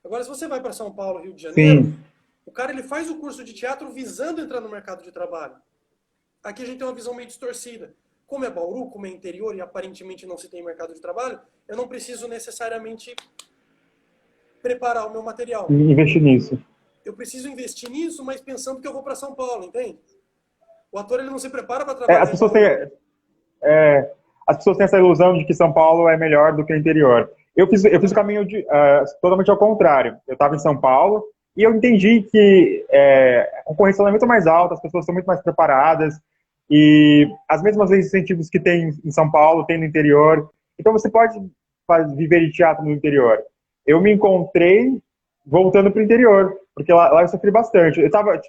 [SPEAKER 3] Agora, se você vai para São Paulo, Rio de Janeiro,
[SPEAKER 4] Sim.
[SPEAKER 3] o cara ele faz o curso de teatro visando entrar no mercado de trabalho. Aqui a gente tem uma visão meio distorcida. Como é Bauru, como é interior e aparentemente não se tem mercado de trabalho, eu não preciso necessariamente preparar o meu material.
[SPEAKER 4] Investir nisso.
[SPEAKER 3] Eu preciso investir nisso, mas pensando que eu vou para São Paulo, entende? O ator ele não se prepara para trabalhar.
[SPEAKER 4] As pessoas têm essa ilusão de que São Paulo é melhor do que o interior. Eu fiz o caminho totalmente ao contrário. Eu estava em São Paulo e eu entendi que a concorrência é muito mais alta, as pessoas são muito mais preparadas e as mesmas incentivos que tem em São Paulo tem no interior. Então você pode viver de teatro no interior. Eu me encontrei voltando para o interior, porque lá eu sofri bastante.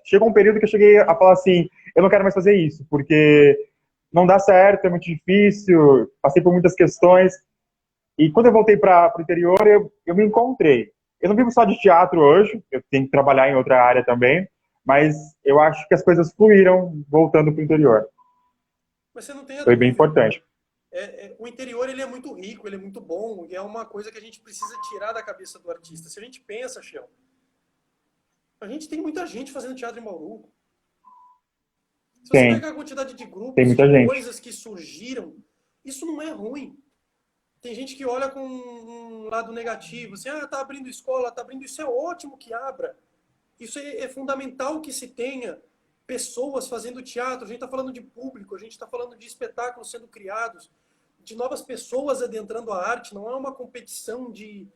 [SPEAKER 4] Chegou um período que eu cheguei a falar assim, eu não quero mais fazer isso, porque não dá certo, é muito difícil, passei por muitas questões. E quando eu voltei para o interior, eu me encontrei. Eu não vivo só de teatro hoje, eu tenho que trabalhar em outra área também, mas eu acho que as coisas fluíram voltando para o interior.
[SPEAKER 3] Mas você não tem a
[SPEAKER 4] Foi bem
[SPEAKER 3] dúvida.
[SPEAKER 4] importante.
[SPEAKER 3] O interior ele é muito rico, ele é muito bom, e é uma coisa que a gente precisa tirar da cabeça do artista. Se a gente pensa, Shell, a gente tem muita gente fazendo teatro em Bauru. Se você pegar a quantidade de grupos, de coisas que surgiram, isso não é ruim. Tem gente que olha com um lado negativo, assim, tá abrindo escola, tá abrindo, isso é ótimo que abra. Isso é fundamental que se tenha pessoas fazendo teatro, a gente está falando de público, a gente está falando de espetáculos sendo criados, de novas pessoas adentrando a arte, não é uma competição de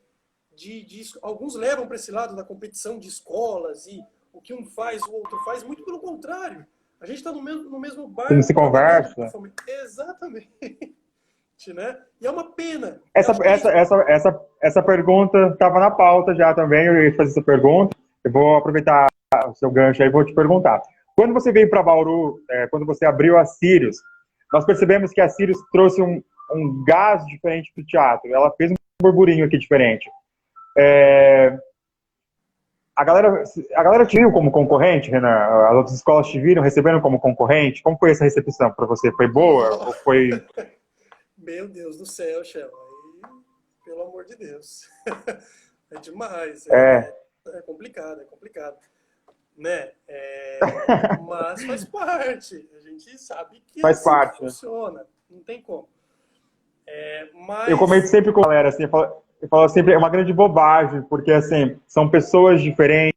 [SPEAKER 3] alguns levam para esse lado da competição de escolas e o que um faz, o outro faz, muito pelo contrário. A gente está no mesmo barco.
[SPEAKER 4] Não se conversa.
[SPEAKER 3] Exatamente. Né? E é uma pena.
[SPEAKER 4] Essa pergunta estava na pauta já também, eu ia fazer essa pergunta. Eu vou aproveitar o seu gancho aí e vou te perguntar. Quando você veio para Bauru, quando você abriu a Sirius, nós percebemos que a Sirius trouxe um gás diferente para o teatro. Ela fez um burburinho aqui diferente. A galera te viu como concorrente, Renan? As outras escolas te viram, receberam como concorrente? Como foi essa recepção para você? Foi boa ou foi...
[SPEAKER 3] Meu Deus do céu, Shell. Pelo amor de Deus. É demais. É complicado, é complicado. Né? Mas faz parte. A gente sabe que
[SPEAKER 4] faz
[SPEAKER 3] assim
[SPEAKER 4] parte,
[SPEAKER 3] funciona. Não tem como. Mas...
[SPEAKER 4] Eu comento sempre com a galera, assim, eu falo sempre, é uma grande bobagem, porque assim, são pessoas diferentes,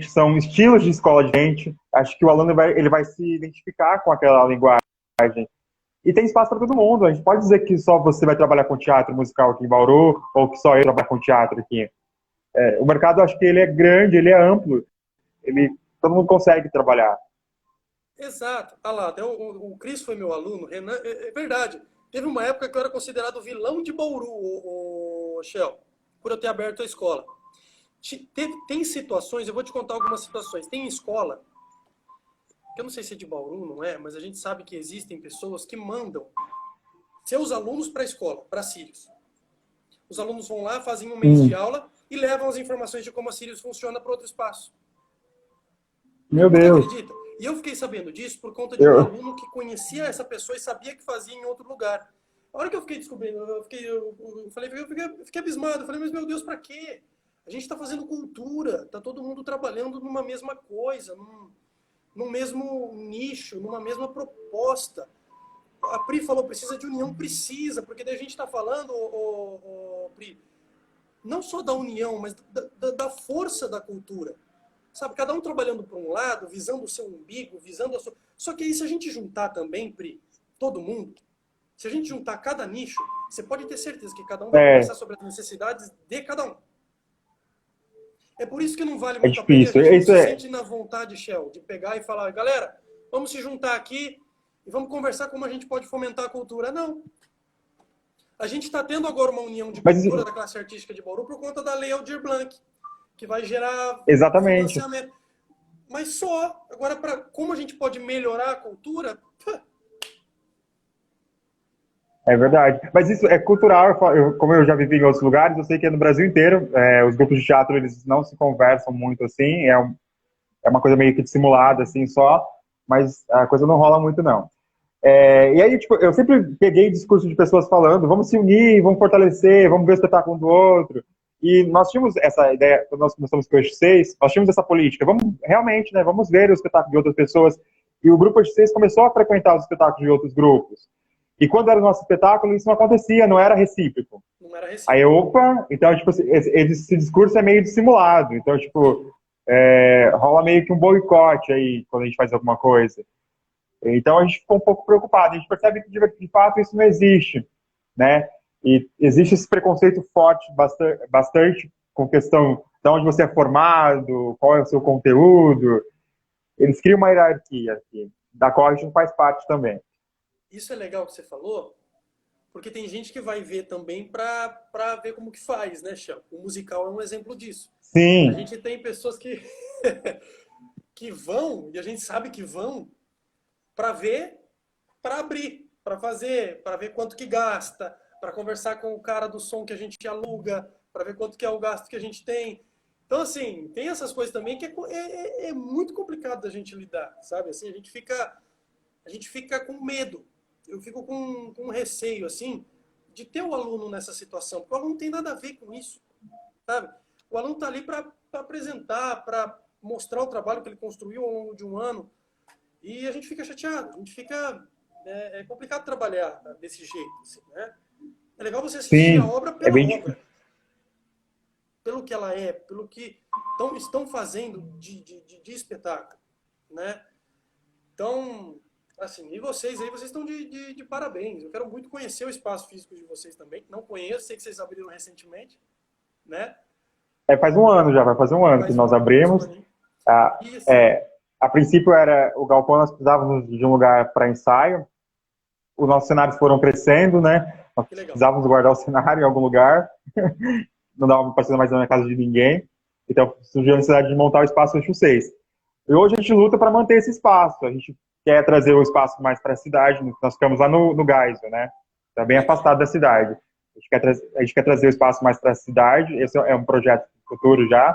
[SPEAKER 4] são estilos de escola diferentes. Acho que o aluno ele vai se identificar com aquela linguagem. E tem espaço para todo mundo. A gente pode dizer que só você vai trabalhar com teatro musical aqui em Bauru, ou que só eu trabalho com teatro aqui. O mercado, acho que ele é grande, ele é amplo. Todo mundo consegue trabalhar.
[SPEAKER 3] Exato. Ah lá, o Cris foi meu aluno, Renan, é verdade. Teve uma época que eu era considerado vilão de Bauru, o Shell, por eu ter aberto a escola. Tem situações, eu vou te contar algumas situações. Tem escola, que eu não sei se é de Bauru, não é, mas a gente sabe que existem pessoas que mandam seus alunos para a escola, para a Sirius. Os alunos vão lá, fazem um mês de aula e levam as informações de como a Sirius funciona para outro espaço.
[SPEAKER 4] Meu Deus.
[SPEAKER 3] Você acredita? E eu fiquei sabendo disso por conta de um aluno que conhecia essa pessoa e sabia que fazia em outro lugar. A hora que eu fiquei descobrindo, eu fiquei abismado. Eu falei, mas meu Deus, para quê? A gente está fazendo cultura, está todo mundo trabalhando numa mesma coisa, num mesmo nicho, numa mesma proposta. A Pri falou, precisa de união? Precisa, porque daí a gente está falando, Pri, não só da união, mas da força da cultura. Sabe, cada um trabalhando por um lado, visando o seu umbigo, visando a sua... Só que aí se a gente juntar também, Pri, todo mundo, se a gente juntar cada nicho, você pode ter certeza que cada um vai conversar sobre as necessidades de cada um. É por isso que não vale muito a pena, a gente não se sente na vontade, Shell, de pegar e falar, galera, vamos se juntar aqui e vamos conversar como a gente pode fomentar a cultura. Não. A gente está tendo agora uma união de cultura da classe artística de Bauru por conta da Lei Aldir Blanc, que vai gerar
[SPEAKER 4] Exatamente.
[SPEAKER 3] financiamento. Mas só. Agora, como a gente pode melhorar a cultura?
[SPEAKER 4] É verdade. Mas isso é cultural, como eu já vivi em outros lugares, eu sei que no Brasil inteiro, os grupos de teatro, eles não se conversam muito assim, é uma coisa meio que dissimulada, assim, só, mas a coisa não rola muito, não. E aí, tipo, eu sempre peguei discurso de pessoas falando, vamos se unir, vamos fortalecer, vamos ver o espetáculo um do outro. E nós tínhamos essa ideia, quando nós começamos com o Eixo 6, nós tínhamos essa política, vamos realmente, né, vamos ver o espetáculo de outras pessoas. E o grupo Eixo 6 começou a frequentar os espetáculos de outros grupos. E quando era o nosso espetáculo, isso não acontecia, não era recíproco.
[SPEAKER 3] Não era recíproco.
[SPEAKER 4] Aí, opa, então, tipo, esse discurso é meio dissimulado. Então, tipo, rola meio que um boicote aí, quando a gente faz alguma coisa. Então, a gente ficou um pouco preocupado. A gente percebe que, de fato, isso não existe, né? E existe esse preconceito forte, bastante com questão de onde você é formado, qual é o seu conteúdo. Eles criam uma hierarquia aqui, da qual a gente faz parte também.
[SPEAKER 3] Isso é legal que você falou, porque tem gente que vai ver também para ver como que faz, né, Chão? O musical é um exemplo disso.
[SPEAKER 4] Sim.
[SPEAKER 3] A gente tem pessoas que, que vão, e a gente sabe que vão, para ver, para abrir, para fazer, para ver quanto que gasta, para conversar com o cara do som que a gente aluga, para ver quanto que é o gasto que a gente tem. Então, assim, tem essas coisas também que é muito complicado da gente lidar, sabe? Assim, a gente fica com medo. Eu fico com receio, assim, de ter o aluno nessa situação, porque o aluno não tem nada a ver com isso, sabe? O aluno está ali para apresentar, para mostrar o trabalho que ele construiu ao longo de um ano, e a gente fica chateado, a gente fica... É complicado trabalhar desse jeito, assim, né? É legal você assistir a obra pela obra, pelo que ela é, pelo que estão fazendo de espetáculo, né? Então... Assim, e vocês aí, vocês estão de parabéns. Eu quero muito conhecer o espaço físico de vocês também. Não conheço, sei que vocês abriram recentemente, né?
[SPEAKER 4] Faz um ano já, vai fazer um ano que nós abrimos. A princípio o galpão, nós precisávamos de um lugar para ensaio. Os nossos cenários foram crescendo, né? Nós precisávamos guardar o cenário em algum lugar. Não dava para ser mais na casa de ninguém. Então surgiu a necessidade de montar o espaço Eixo 6. E hoje a gente luta para manter esse espaço. A gente quer trazer o espaço mais para a cidade. Nós ficamos lá no Geisel, né? Está bem afastado da cidade. A gente quer trazer o espaço mais para a cidade. Esse é um projeto futuro já,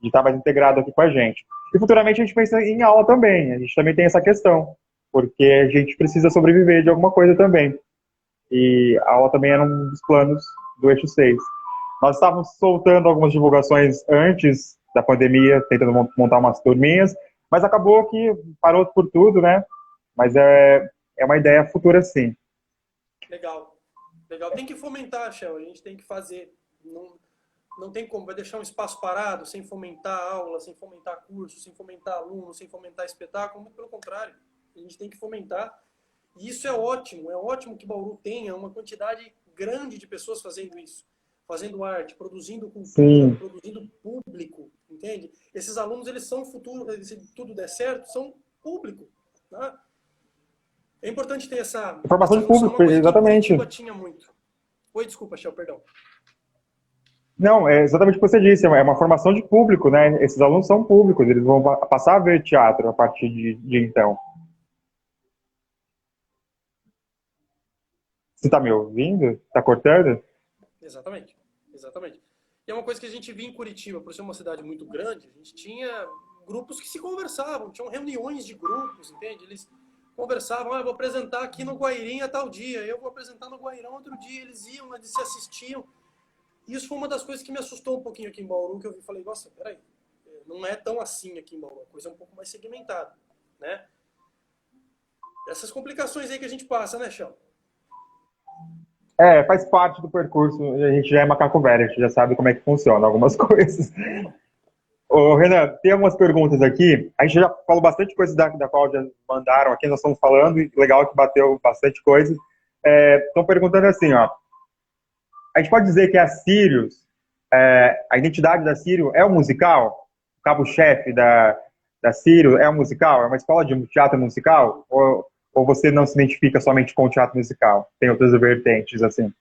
[SPEAKER 4] de estar mais integrado aqui com a gente. E futuramente a gente pensa em aula também. A gente também tem essa questão, porque a gente precisa sobreviver de alguma coisa também. E a aula também era um dos planos do Eixo 6. Nós estávamos soltando algumas divulgações antes da pandemia, tentando montar umas turminhas, mas acabou que parou por tudo, né? Mas é uma ideia futura, sim.
[SPEAKER 3] Legal. Legal. Tem que fomentar, Shell. A gente tem que fazer. Não tem como. Vai deixar um espaço parado, sem fomentar aula, sem fomentar curso, sem fomentar aluno, sem fomentar espetáculo. Muito pelo contrário. A gente tem que fomentar. E isso é ótimo. É ótimo que Bauru tenha uma quantidade grande de pessoas fazendo isso. Fazendo arte, produzindo cultura, sim, produzindo público, entende? Esses alunos, eles são futuro, se tudo der certo, são público, tá? É importante ter essa...
[SPEAKER 4] Formação de público, exatamente.
[SPEAKER 3] Que tinha muito. Oi, desculpa, Shell, perdão.
[SPEAKER 4] Não, é exatamente o que você disse, é uma formação de público, né? Esses alunos são públicos, eles vão passar a ver teatro a partir de então. Você está me ouvindo? Está cortando?
[SPEAKER 3] Exatamente, exatamente. E é uma coisa que a gente via em Curitiba, por ser uma cidade muito grande, a gente tinha grupos que se conversavam, tinham reuniões de grupos, entende? Eles conversavam, eu vou apresentar aqui no Guairinha tal dia, eu vou apresentar no Guairão outro dia, eles iam, eles se assistiam. E isso foi uma das coisas que me assustou um pouquinho aqui em Bauru, que eu falei, nossa, peraí, não é tão assim aqui em Bauru, a coisa é um pouco mais segmentada, né? Essas complicações aí que a gente passa, né, Chão?
[SPEAKER 4] Faz parte do percurso, a gente já é macaco velho, a gente já sabe como é que funciona algumas coisas. Ô, Renan, tem algumas perguntas aqui, a gente já falou bastante coisa da qual já mandaram aqui, nós estamos falando, e legal que bateu bastante coisa. Estão perguntando assim, ó, a gente pode dizer que a Sirius, a identidade da Sirius é um musical? O cabo-chefe da Sirius é um musical? É uma escola de teatro musical? Ou Ou você não se identifica somente com o teatro musical? Tem outras vertentes, assim?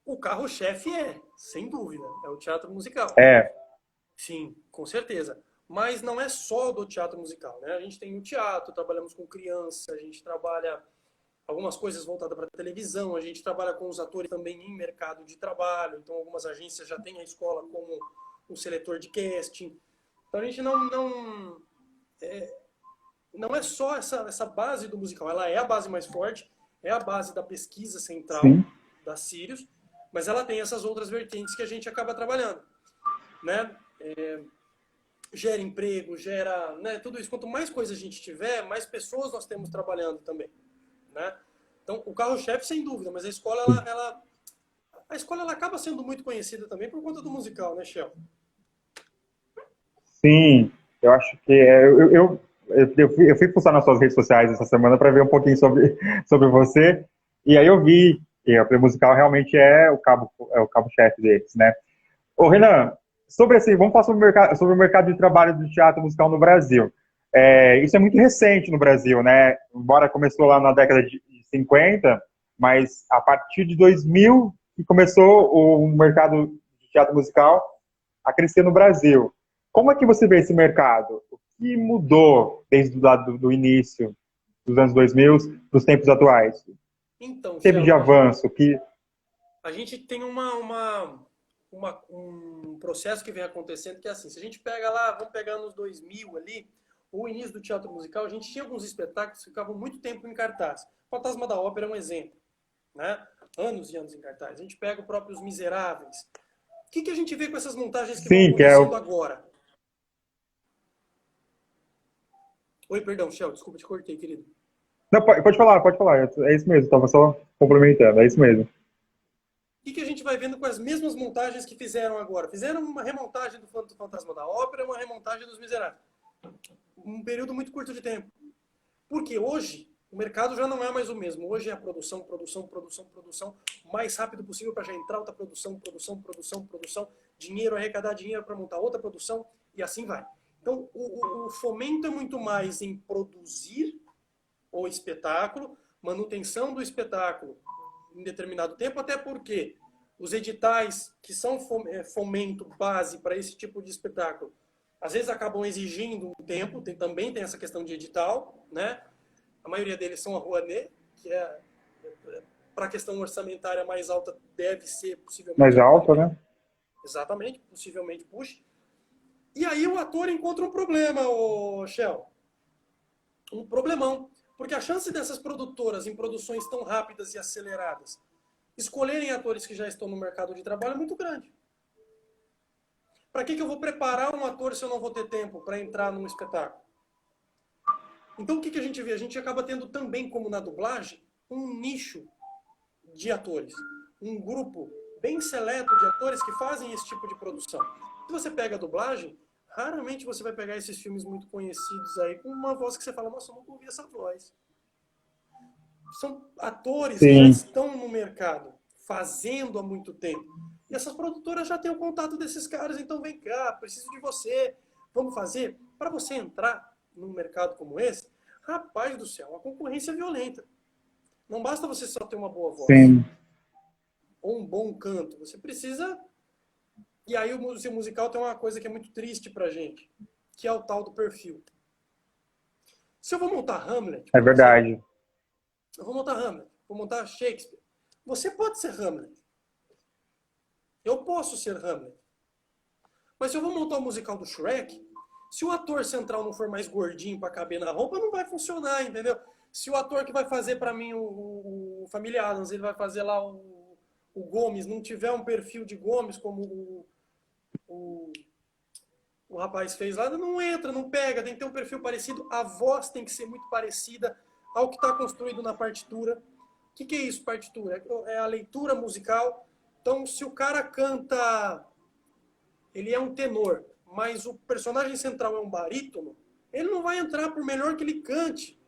[SPEAKER 3] O carro-chefe sem dúvida, é o teatro musical.
[SPEAKER 4] É,
[SPEAKER 3] Sim, com certeza. Mas não é só do teatro musical, né? A gente tem o teatro, trabalhamos com criança, a gente trabalha algumas coisas voltadas para televisão, a gente trabalha com os atores também em mercado de trabalho, então algumas agências já têm a escola como um seletor de casting. Então a gente não é só essa base do musical, ela é a base mais forte, é a base da pesquisa central
[SPEAKER 4] sim.
[SPEAKER 3] da Sirius, mas ela tem essas outras vertentes que a gente acaba trabalhando, né? Gera emprego, gera, né, tudo isso. Quanto mais coisa a gente tiver, mais pessoas nós temos trabalhando também, né? Então, o carro-chefe, sem dúvida, mas a escola, ela acaba sendo muito conhecida também por conta do musical, né, Shell?
[SPEAKER 4] Sim, eu acho que eu fui postar nas suas redes sociais essa semana para ver um pouquinho sobre você, e aí eu vi que o musical realmente é o cabo-chefe deles, né? Ô, Renan, sobre assim, vamos falar sobre o mercado de trabalho do teatro musical no Brasil. Isso é muito recente no Brasil, né? Embora começou lá na década de 50, mas a partir de 2000 que começou o mercado de teatro musical a crescer no Brasil. Como é que você vê esse mercado? O que mudou desde do início dos anos 2000 para os tempos atuais?
[SPEAKER 3] Então,
[SPEAKER 4] Teve de avanço?
[SPEAKER 3] A gente tem um processo que vem acontecendo que é assim, se a gente pega lá, vamos pegar nos 2000 ali, o início do teatro musical, a gente tinha alguns espetáculos que ficavam muito tempo em cartaz. Fantasma da Ópera é um exemplo, né? Anos e anos em cartaz. A gente pega o próprio Os Miseráveis. O que a gente vê com essas montagens que vão acontecendo agora? Oi, perdão, Shell, desculpa, te cortei, querido.
[SPEAKER 4] Não, pode falar. É isso mesmo, estava só complementando, é isso mesmo.
[SPEAKER 3] O que a gente vai vendo com as mesmas montagens que fizeram agora? Fizeram uma remontagem do Fantasma da Ópera, uma remontagem dos Miseráveis. Um período muito curto de tempo. Porque hoje, o mercado já não é mais o mesmo. Hoje é a produção, o mais rápido possível para já entrar outra produção, dinheiro, arrecadar dinheiro para montar outra produção, e assim vai. Então, o fomento é muito mais em produzir o espetáculo, manutenção do espetáculo em determinado tempo, até porque os editais que são fomento base para esse tipo de espetáculo, às vezes acabam exigindo um tempo, também tem essa questão de edital, né? A maioria deles são a Rouanet, que para a questão orçamentária mais alta deve ser possivelmente...
[SPEAKER 4] Mais alta, né?
[SPEAKER 3] Exatamente, possivelmente puxe. E aí o ator encontra um problema, Shell. Um problemão. Porque a chance dessas produtoras, em produções tão rápidas e aceleradas, escolherem atores que já estão no mercado de trabalho é muito grande. Para que eu vou preparar um ator se eu não vou ter tempo para entrar num espetáculo? Então o que a gente vê? A gente acaba tendo também, como na dublagem, um nicho de atores. Um grupo bem seleto de atores que fazem esse tipo de produção. Se você pega a dublagem, raramente você vai pegar esses filmes muito conhecidos aí com uma voz que você fala, nossa, eu nunca ouvi essa voz. São atores que já estão no mercado, fazendo há muito tempo. E essas produtoras já têm o contato desses caras, então vem cá, preciso de você, vamos fazer. Para você entrar num mercado como esse, rapaz do céu, a concorrência é violenta. Não basta você só ter uma boa voz.
[SPEAKER 4] Sim.
[SPEAKER 3] Ou um bom canto. Você precisa... E aí o musical tem uma coisa que é muito triste pra gente, que é o tal do perfil. Se eu vou montar Hamlet...
[SPEAKER 4] É verdade.
[SPEAKER 3] Exemplo, eu vou montar Hamlet, vou montar Shakespeare. Você pode ser Hamlet. Eu posso ser Hamlet. Mas se eu vou montar o musical do Shrek, se o ator central não for mais gordinho pra caber na roupa, não vai funcionar, entendeu? Se o ator que vai fazer pra mim o Família Adams, ele vai fazer lá o Gomes, não tiver um perfil de Gomes como o rapaz fez lá, não entra, não pega, tem que ter um perfil parecido, a voz tem que ser muito parecida ao que está construído na partitura. O que é isso, partitura? É a leitura musical. Então, se o cara canta, ele é um tenor, mas o personagem central é um barítono, ele não vai entrar por melhor que ele cante,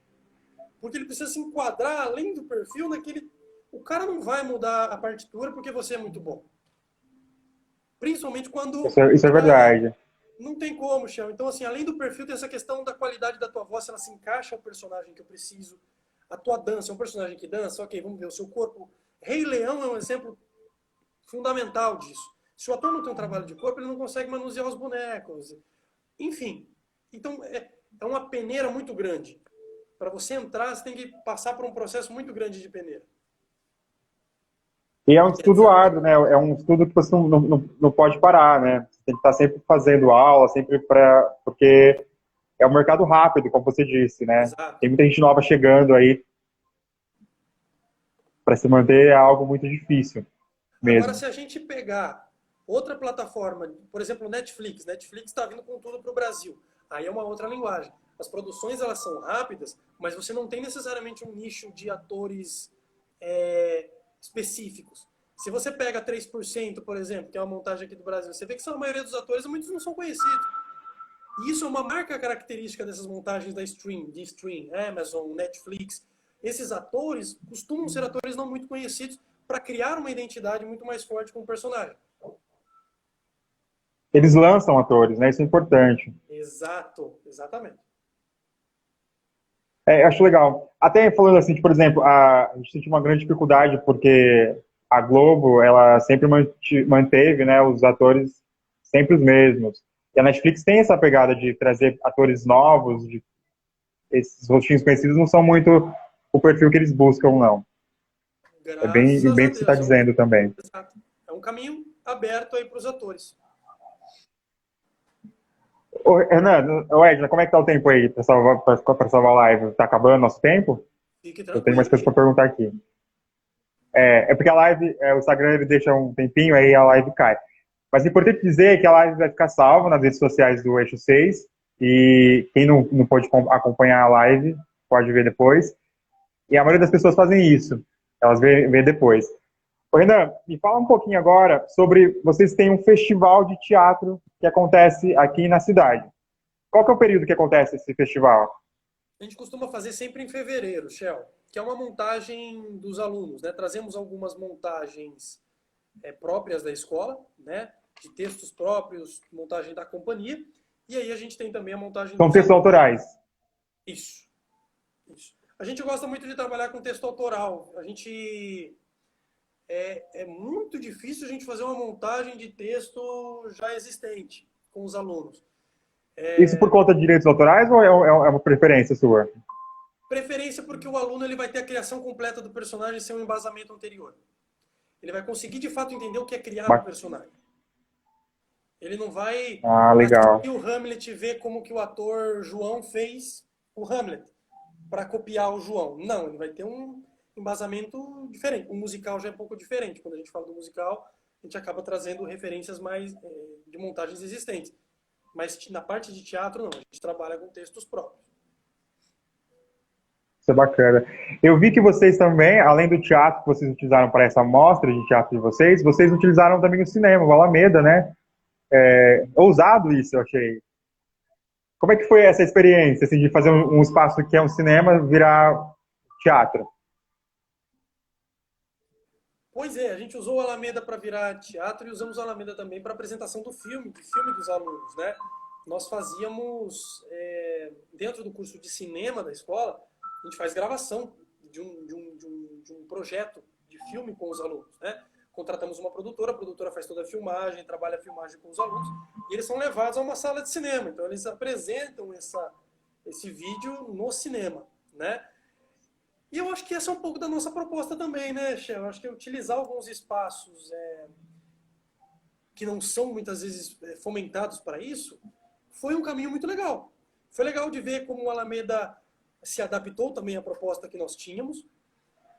[SPEAKER 3] porque ele precisa se enquadrar além do perfil naquele... O cara não vai mudar a partitura porque você é muito bom. Principalmente quando...
[SPEAKER 4] Isso é verdade.
[SPEAKER 3] Não tem como, Shell. Então, assim, além do perfil, tem essa questão da qualidade da tua voz, se ela se encaixa ao personagem que eu preciso. A tua dança, é um personagem que dança, ok, vamos ver o seu corpo. Rei Leão é um exemplo fundamental disso. Se o ator não tem um trabalho de corpo, ele não consegue manusear os bonecos. Enfim, então é uma peneira muito grande. Para você entrar, você tem que passar por um processo muito grande de peneira.
[SPEAKER 4] E é um estudo árduo, né? É um estudo que você não pode parar, né? Você tem que estar sempre fazendo aula, sempre porque é um mercado rápido, como você disse, né?
[SPEAKER 3] Exato.
[SPEAKER 4] Tem muita gente nova chegando aí. Para se manter é algo muito difícil mesmo.
[SPEAKER 3] Agora, se a gente pegar outra plataforma, por exemplo, o Netflix. Netflix está vindo com tudo para o Brasil. Aí é uma outra linguagem. As produções, elas são rápidas, mas você não tem necessariamente um nicho de atores específicos. Se você pega 3%, por exemplo, que é uma montagem aqui do Brasil, você vê que a maioria dos atores, muitos não são conhecidos. E isso é uma marca característica dessas montagens de stream, Amazon, Netflix. Esses atores costumam ser atores não muito conhecidos para criar uma identidade muito mais forte com o personagem.
[SPEAKER 4] Eles lançam atores, né? Isso é importante.
[SPEAKER 3] Exato, exatamente.
[SPEAKER 4] Acho legal. Até falando assim, por exemplo, a gente sentiu uma grande dificuldade porque a Globo, ela sempre manteve, né, os atores sempre os mesmos. E a Netflix tem essa pegada de trazer atores novos, esses rostinhos conhecidos não são muito o perfil que eles buscam, não. É bem
[SPEAKER 3] Graças
[SPEAKER 4] bem
[SPEAKER 3] a
[SPEAKER 4] o que você está
[SPEAKER 3] Deus.
[SPEAKER 4] dizendo também.
[SPEAKER 3] Exato. É um caminho aberto aí para os atores.
[SPEAKER 4] Ô, Renan, Edna, como é que tá o tempo aí para salvar a live? Tá acabando nosso tempo?
[SPEAKER 3] Fique
[SPEAKER 4] Eu tenho mais
[SPEAKER 3] tranquilo,
[SPEAKER 4] coisas para
[SPEAKER 3] Chico.
[SPEAKER 4] perguntar aqui. Porque a live, o Instagram ele deixa um tempinho, aí a live cai. Mas é importante dizer que a live vai ficar salva nas redes sociais do Eixo 6 e quem não pode acompanhar a live pode ver depois. E a maioria das pessoas fazem isso, elas vê depois. Ô, Renan, me fala um pouquinho agora sobre, vocês têm um festival de teatro que acontece aqui na cidade. Qual que é o período que acontece esse festival?
[SPEAKER 3] A gente costuma fazer sempre em fevereiro, Shell, que é uma montagem dos alunos, né? Trazemos algumas montagens próprias da escola, né? De textos próprios, montagem da companhia, e aí a gente tem também a montagem
[SPEAKER 4] São
[SPEAKER 3] dos
[SPEAKER 4] textos
[SPEAKER 3] alunos.
[SPEAKER 4] autorais.
[SPEAKER 3] Isso. A gente gosta muito de trabalhar com texto autoral. A gente é muito difícil a gente fazer uma montagem de texto já existente com os alunos.
[SPEAKER 4] Isso por conta de direitos autorais ou é uma preferência sua?
[SPEAKER 3] Preferência porque o aluno ele vai ter a criação completa do personagem sem um embasamento anterior. Ele vai conseguir de fato entender o que é criar um personagem. Ele não vai
[SPEAKER 4] legal.
[SPEAKER 3] assistir o Hamlet e ver como que o ator João fez o Hamlet para copiar o João. Não, ele vai ter um embasamento diferente. O musical já é um pouco diferente. Quando a gente fala do musical, a gente acaba trazendo referências mais de montagens existentes. Mas na parte de teatro, não. A gente trabalha com textos próprios.
[SPEAKER 4] Isso é bacana. Eu vi que vocês também, além do teatro que vocês utilizaram para essa mostra de teatro de vocês utilizaram também o cinema, o Alameda, né? Ousado isso, eu achei. Como é que foi essa experiência, assim, de fazer um espaço que é um cinema virar teatro?
[SPEAKER 3] Pois é, a gente usou o Alameda para virar teatro e usamos o Alameda também para apresentação do filme dos alunos, né? Nós fazíamos, dentro do curso de cinema da escola, a gente faz gravação de um projeto de filme com os alunos, né? Contratamos uma produtora, a produtora faz toda a filmagem, trabalha a filmagem com os alunos, e eles são levados a uma sala de cinema. Então, eles apresentam esse vídeo no cinema, né? E eu acho que essa é um pouco da nossa proposta também, né, Shell? Eu acho que utilizar alguns espaços que não são, muitas vezes, fomentados para isso, foi um caminho muito legal. Foi legal de ver como o Alameda se adaptou também à proposta que nós tínhamos,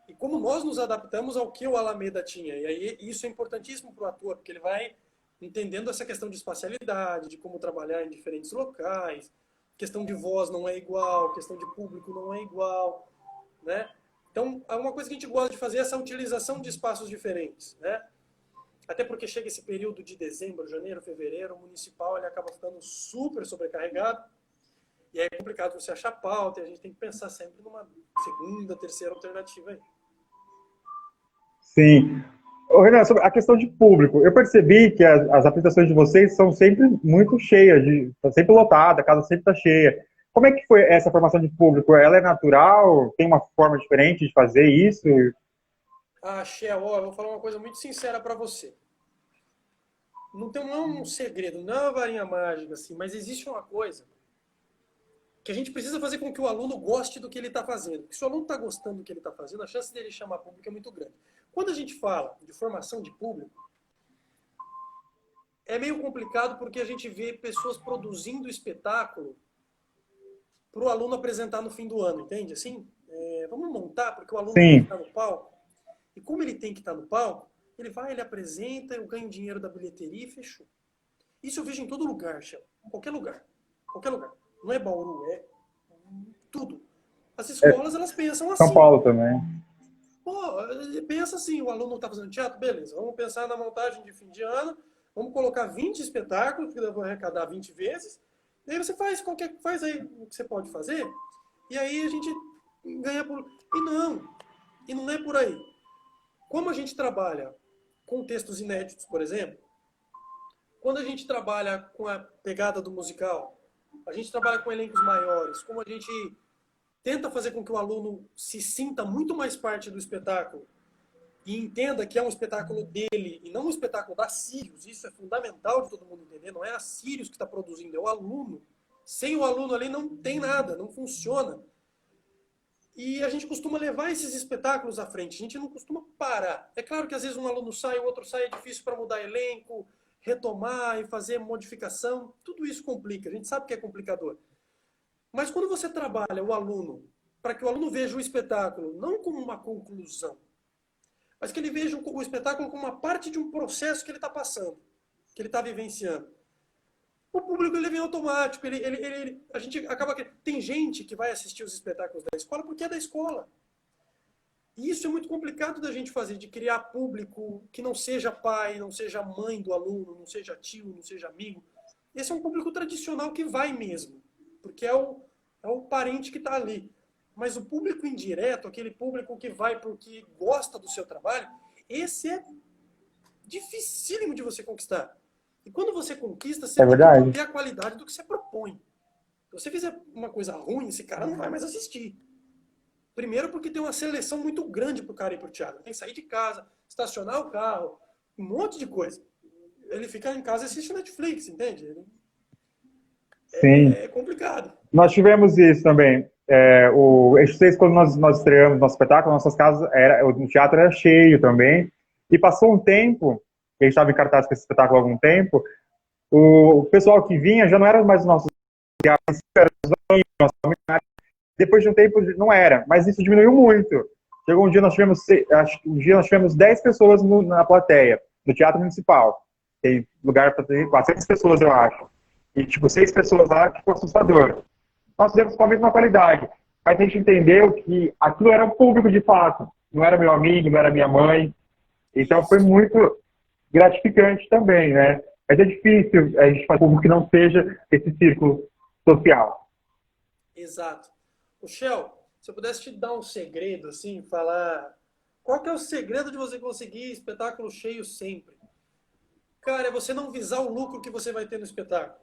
[SPEAKER 3] e como nós nos adaptamos ao que o Alameda tinha. E aí isso é importantíssimo para o ator, porque ele vai entendendo essa questão de espacialidade, de como trabalhar em diferentes locais, questão de voz não é igual, questão de público não é igual, né? Então, uma coisa que a gente gosta de fazer é essa utilização de espaços diferentes, né? Até porque chega esse período de dezembro, janeiro, fevereiro, o municipal ele acaba ficando super sobrecarregado, e aí é complicado você achar pauta, e a gente tem que pensar sempre numa segunda, terceira alternativa aí.
[SPEAKER 4] Sim. Ô, Renan, sobre a questão de público, eu percebi que as apresentações de vocês são sempre muito cheias, tá sempre lotada, a casa sempre está cheia. Como é que foi essa formação de público? Ela é natural? Tem uma forma diferente de fazer isso?
[SPEAKER 3] Ah, Shell, ó, eu vou falar uma coisa muito sincera para você. Não é um segredo, não é uma varinha mágica, assim, mas existe uma coisa que a gente precisa fazer com que o aluno goste do que ele está fazendo. Porque se o aluno está gostando do que ele está fazendo, a chance dele chamar público é muito grande. Quando a gente fala de formação de público, é meio complicado porque a gente vê pessoas produzindo espetáculo para o aluno apresentar no fim do ano, entende? Assim, vamos montar, porque o aluno tem que estar no palco. E como ele tem que estar no palco, ele vai, ele apresenta, eu ganho dinheiro da bilheteria e fechou. Isso eu vejo em todo lugar, Shell. Qualquer lugar. Qualquer lugar. Não é Bauru, é tudo. As escolas, elas pensam assim.
[SPEAKER 4] São Paulo também.
[SPEAKER 3] Pô, pensa assim, o aluno está fazendo teatro, beleza, vamos pensar na montagem de fim de ano, vamos colocar 20 espetáculos, que eu vou arrecadar 20 vezes, e aí você faz aí o que você pode fazer, e aí a gente ganha por... E não é por aí. Como a gente trabalha com textos inéditos, por exemplo, quando a gente trabalha com a pegada do musical, a gente trabalha com elencos maiores, como a gente tenta fazer com que o aluno se sinta muito mais parte do espetáculo e entenda que é um espetáculo dele e não um espetáculo da Sirius. Isso é fundamental de todo mundo entender. Não é a Sirius que está produzindo, é o aluno. Sem o aluno ali não tem nada, não funciona. E a gente costuma levar esses espetáculos à frente. A gente não costuma parar. É claro que às vezes um aluno sai, o outro sai, é difícil para mudar elenco, retomar e fazer modificação. Tudo isso complica. A gente sabe que é complicador. Mas quando você trabalha o aluno, para que o aluno veja o espetáculo não como uma conclusão, mas que ele veja o espetáculo como uma parte de um processo que ele está passando, que ele está vivenciando, o público ele vem automático. A gente acaba que tem gente que vai assistir os espetáculos da escola porque é da escola. E isso é muito complicado da gente fazer, de criar público que não seja pai, não seja mãe do aluno, não seja tio, não seja amigo. Esse é um público tradicional que vai mesmo, porque é o parente que está ali. Mas o público indireto, aquele público que vai porque gosta do seu trabalho, esse é dificílimo de você conquistar. E quando você conquista, você tem que manter a qualidade do que você propõe. Se você fizer uma coisa ruim, esse cara não vai mais assistir. Primeiro porque tem uma seleção muito grande para o cara ir para o teatro. Tem que sair de casa, estacionar o carro, um monte de coisa. Ele fica em casa e assiste Netflix, entende?
[SPEAKER 4] Sim.
[SPEAKER 3] É complicado.
[SPEAKER 4] Nós tivemos isso também. O Eixo 6, quando nós estreamos nosso espetáculo, nossas casas, o teatro era cheio também. E passou um tempo, a gente estava em cartaz com esse espetáculo há algum tempo, o pessoal que vinha já não era mais os nossos teatros, depois de um tempo não era, mas isso diminuiu muito. Chegou um dia nós tivemos 10 pessoas na plateia, no Teatro Municipal. Tem lugar para ter 400 pessoas, eu acho. E, 6 pessoas lá, que foi assustador. Nós fizemos com a mesma qualidade. Mas a gente entendeu que aquilo era um público de fato. Não era meu amigo, não era minha mãe. Então foi muito gratificante também, né? Mas é difícil a gente fazer um público que não seja esse círculo social.
[SPEAKER 3] Exato. O Shell, se eu pudesse te dar um segredo, assim, falar... Qual que é o segredo de você conseguir espetáculo cheio sempre? Cara, é você não visar o lucro que você vai ter no espetáculo.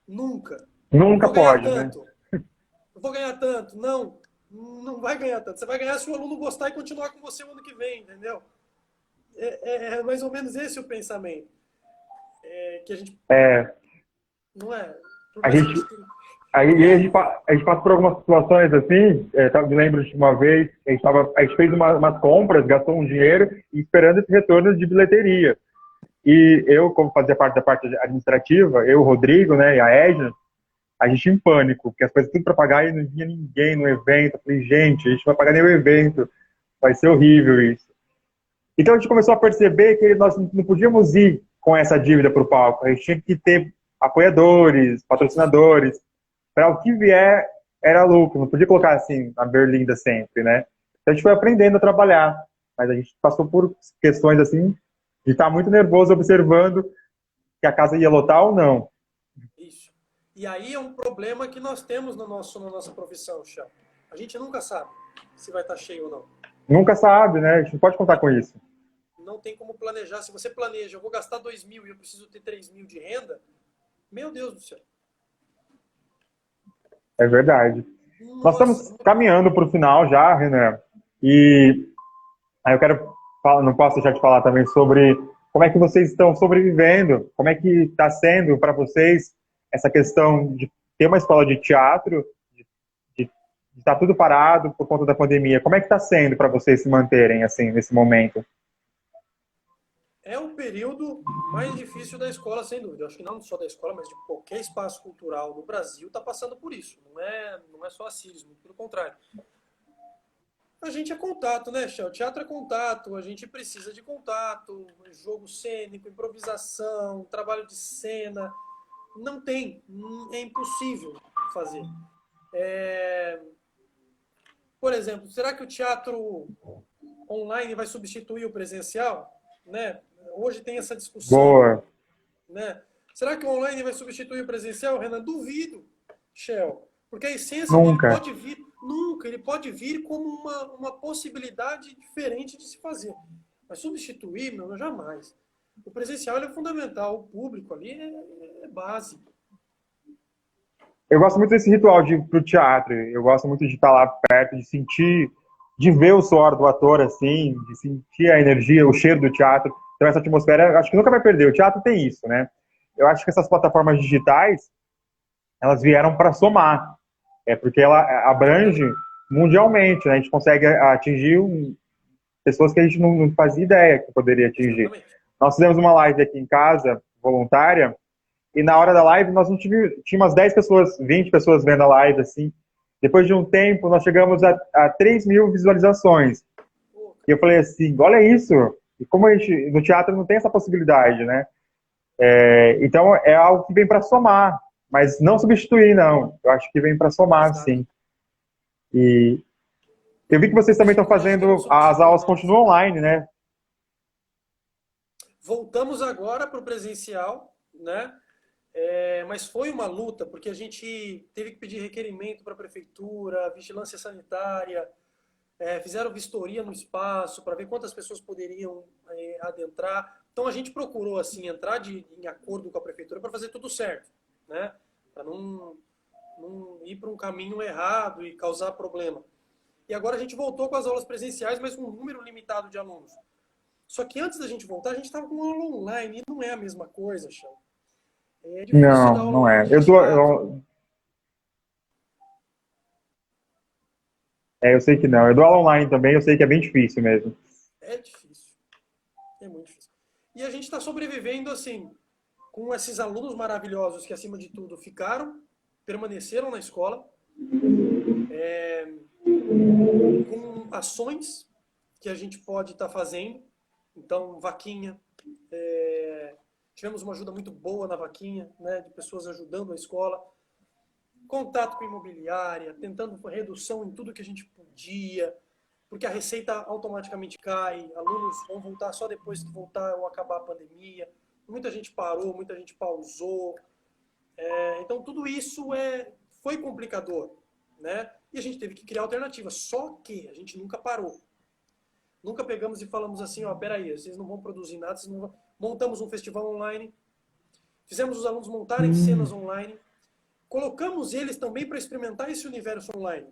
[SPEAKER 3] Nunca.
[SPEAKER 4] Nunca pode, né?
[SPEAKER 3] Eu vou ganhar tanto. Não vai ganhar tanto. Você vai ganhar se o aluno gostar e continuar com você o ano que vem, entendeu? É mais ou menos esse o pensamento. Que a gente... Não é?
[SPEAKER 4] A gente passa por algumas situações assim. Me lembro de uma vez, a gente fez umas compras, gastou um dinheiro e esperando esse retorno de bilheteria. E eu, como fazia parte da parte administrativa, eu, o Rodrigo, né, e a Edna, a gente em pânico, porque as coisas tudo para pagar e não vinha ninguém no evento. Eu falei, gente, a gente não vai pagar nem o evento, vai ser horrível isso. Então a gente começou a perceber que nós não podíamos ir com essa dívida para o palco, a gente tinha que ter apoiadores, patrocinadores, para o que vier era lucro, não podia colocar assim a berlinda sempre, né? Então a gente foi aprendendo a trabalhar, mas a gente passou por questões assim de estar muito nervoso observando que a casa ia lotar ou não.
[SPEAKER 3] Isso. E aí é um problema que nós temos na nossa profissão, Chá. A gente nunca sabe se vai estar cheio ou não.
[SPEAKER 4] Nunca sabe, né? A gente não pode contar com isso.
[SPEAKER 3] Não tem como planejar. Se você planeja, eu vou gastar 2.000 e eu preciso ter 3.000 de renda, meu Deus do céu.
[SPEAKER 4] É verdade. Nós
[SPEAKER 3] Nossa,
[SPEAKER 4] estamos caminhando para o final já, Renan. E aí eu quero, não posso deixar de falar também sobre como é que vocês estão sobrevivendo, como é que está sendo para vocês essa questão de ter uma escola de teatro, de estar tudo parado por conta da pandemia. Como é que está sendo para vocês se manterem assim nesse momento?
[SPEAKER 3] é o período mais difícil da escola, sem dúvida. Eu acho que não só da escola, mas de qualquer espaço cultural no Brasil está passando por isso. Não é só a CIRES, muito pelo contrário. A gente é contato, né, Shell? O teatro é contato, a gente precisa de contato, jogo cênico, improvisação, trabalho de cena. Não tem, é impossível fazer. Por exemplo, será que o teatro online vai substituir o presencial? Né? Hoje tem essa discussão.
[SPEAKER 4] Boa.
[SPEAKER 3] Né? Será que o online vai substituir o presencial, Renan? Duvido, Shell. Porque a essência dele
[SPEAKER 4] Nunca.
[SPEAKER 3] pode vir, nunca, ele pode vir como uma possibilidade diferente de se fazer. Mas substituir, meu, jamais. O presencial é fundamental, o público ali é base.
[SPEAKER 4] Eu gosto muito desse ritual de ir pro teatro. Eu gosto muito de estar lá perto, de sentir, de ver o suor do ator, assim, de sentir a energia, o cheiro do teatro. Então, essa atmosfera, acho que nunca vai perder. O teatro tem isso, né? Eu acho que essas plataformas digitais, elas vieram para somar. Porque ela abrange mundialmente, né? A gente consegue atingir pessoas que a gente não fazia ideia que poderia atingir.
[SPEAKER 3] Exatamente.
[SPEAKER 4] Nós fizemos uma live aqui em casa, voluntária, e na hora da live nós não tinha umas 10 pessoas, 20 pessoas vendo a live, assim. Depois de um tempo, nós chegamos a 3.000 visualizações. E eu falei assim, olha isso! E como a gente, no teatro não tem essa possibilidade, né? Então é algo que vem para somar, mas não substituir, não. Eu acho que vem para somar,
[SPEAKER 3] Exato.
[SPEAKER 4] sim. E eu vi que vocês também estão fazendo, as aulas continuam online, né?
[SPEAKER 3] Voltamos agora para o presencial, né? Mas foi uma luta, porque a gente teve que pedir requerimento para a prefeitura, vigilância sanitária, fizeram vistoria no espaço para ver quantas pessoas poderiam adentrar. Então a gente procurou assim entrar em acordo com a prefeitura para fazer tudo certo, né? Para não ir para um caminho errado e causar problema. E agora a gente voltou com as aulas presenciais, mas com um número limitado de alunos. Só que antes da gente voltar, a gente estava com uma aula online e não é a mesma coisa, Chão. É difícil dar aula
[SPEAKER 4] Não é.
[SPEAKER 3] online de teatro.
[SPEAKER 4] Eu sei que não. Eu dou aula online também, eu sei que é bem difícil mesmo.
[SPEAKER 3] É difícil. É muito difícil. E a gente está sobrevivendo assim, com esses alunos maravilhosos que, acima de tudo, permaneceram na escola, com ações que a gente pode estar fazendo. Então, vaquinha. Tivemos uma ajuda muito boa na vaquinha, né, de pessoas ajudando a escola. Contato com a imobiliária, tentando redução em tudo que a gente podia, porque a receita automaticamente cai, alunos vão voltar só depois que voltar ou acabar a pandemia. Muita gente parou, muita gente pausou. Então, tudo isso foi complicador, né? E a gente teve que criar alternativas. Só que a gente nunca parou. Nunca pegamos e falamos assim, peraí, vocês não vão produzir nada, vocês não vão... Montamos um festival online, fizemos os alunos montarem cenas online, colocamos eles também para experimentar esse universo online.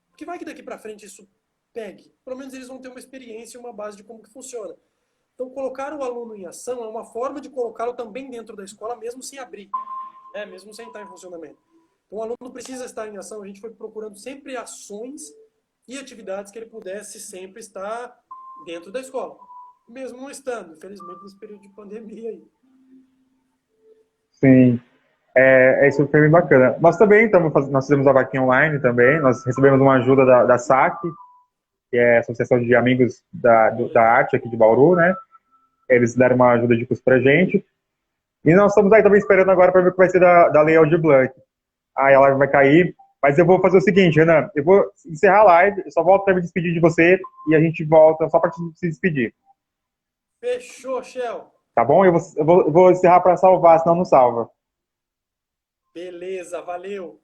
[SPEAKER 3] Porque vai que daqui para frente isso pegue. Pelo menos eles vão ter uma experiência e uma base de como que funciona. Então, colocar o aluno em ação é uma forma de colocá-lo também dentro da escola, mesmo sem abrir, mesmo sem estar em funcionamento. Então, o aluno precisa estar em ação. A gente foi procurando sempre ações e atividades que ele pudesse sempre estar dentro da escola. Mesmo não estando, infelizmente, nesse período de pandemia aí.
[SPEAKER 4] Sim. Isso foi bem bacana. Nós também nós fizemos a vaquinha online também. Nós recebemos uma ajuda da SAC, que é a Associação de Amigos da Arte aqui de Bauru, né? Eles deram uma ajuda de custo pra gente. E nós estamos aí também esperando agora para ver o que vai ser da Lei Aldir Blanc. Aí a live vai cair. Mas eu vou fazer o seguinte, Renan. Eu vou encerrar a live, eu só volto para me despedir de você e a gente volta só para se despedir.
[SPEAKER 3] Fechou, Shell.
[SPEAKER 4] Tá bom? Eu vou encerrar para salvar, senão não salva.
[SPEAKER 3] Beleza, valeu.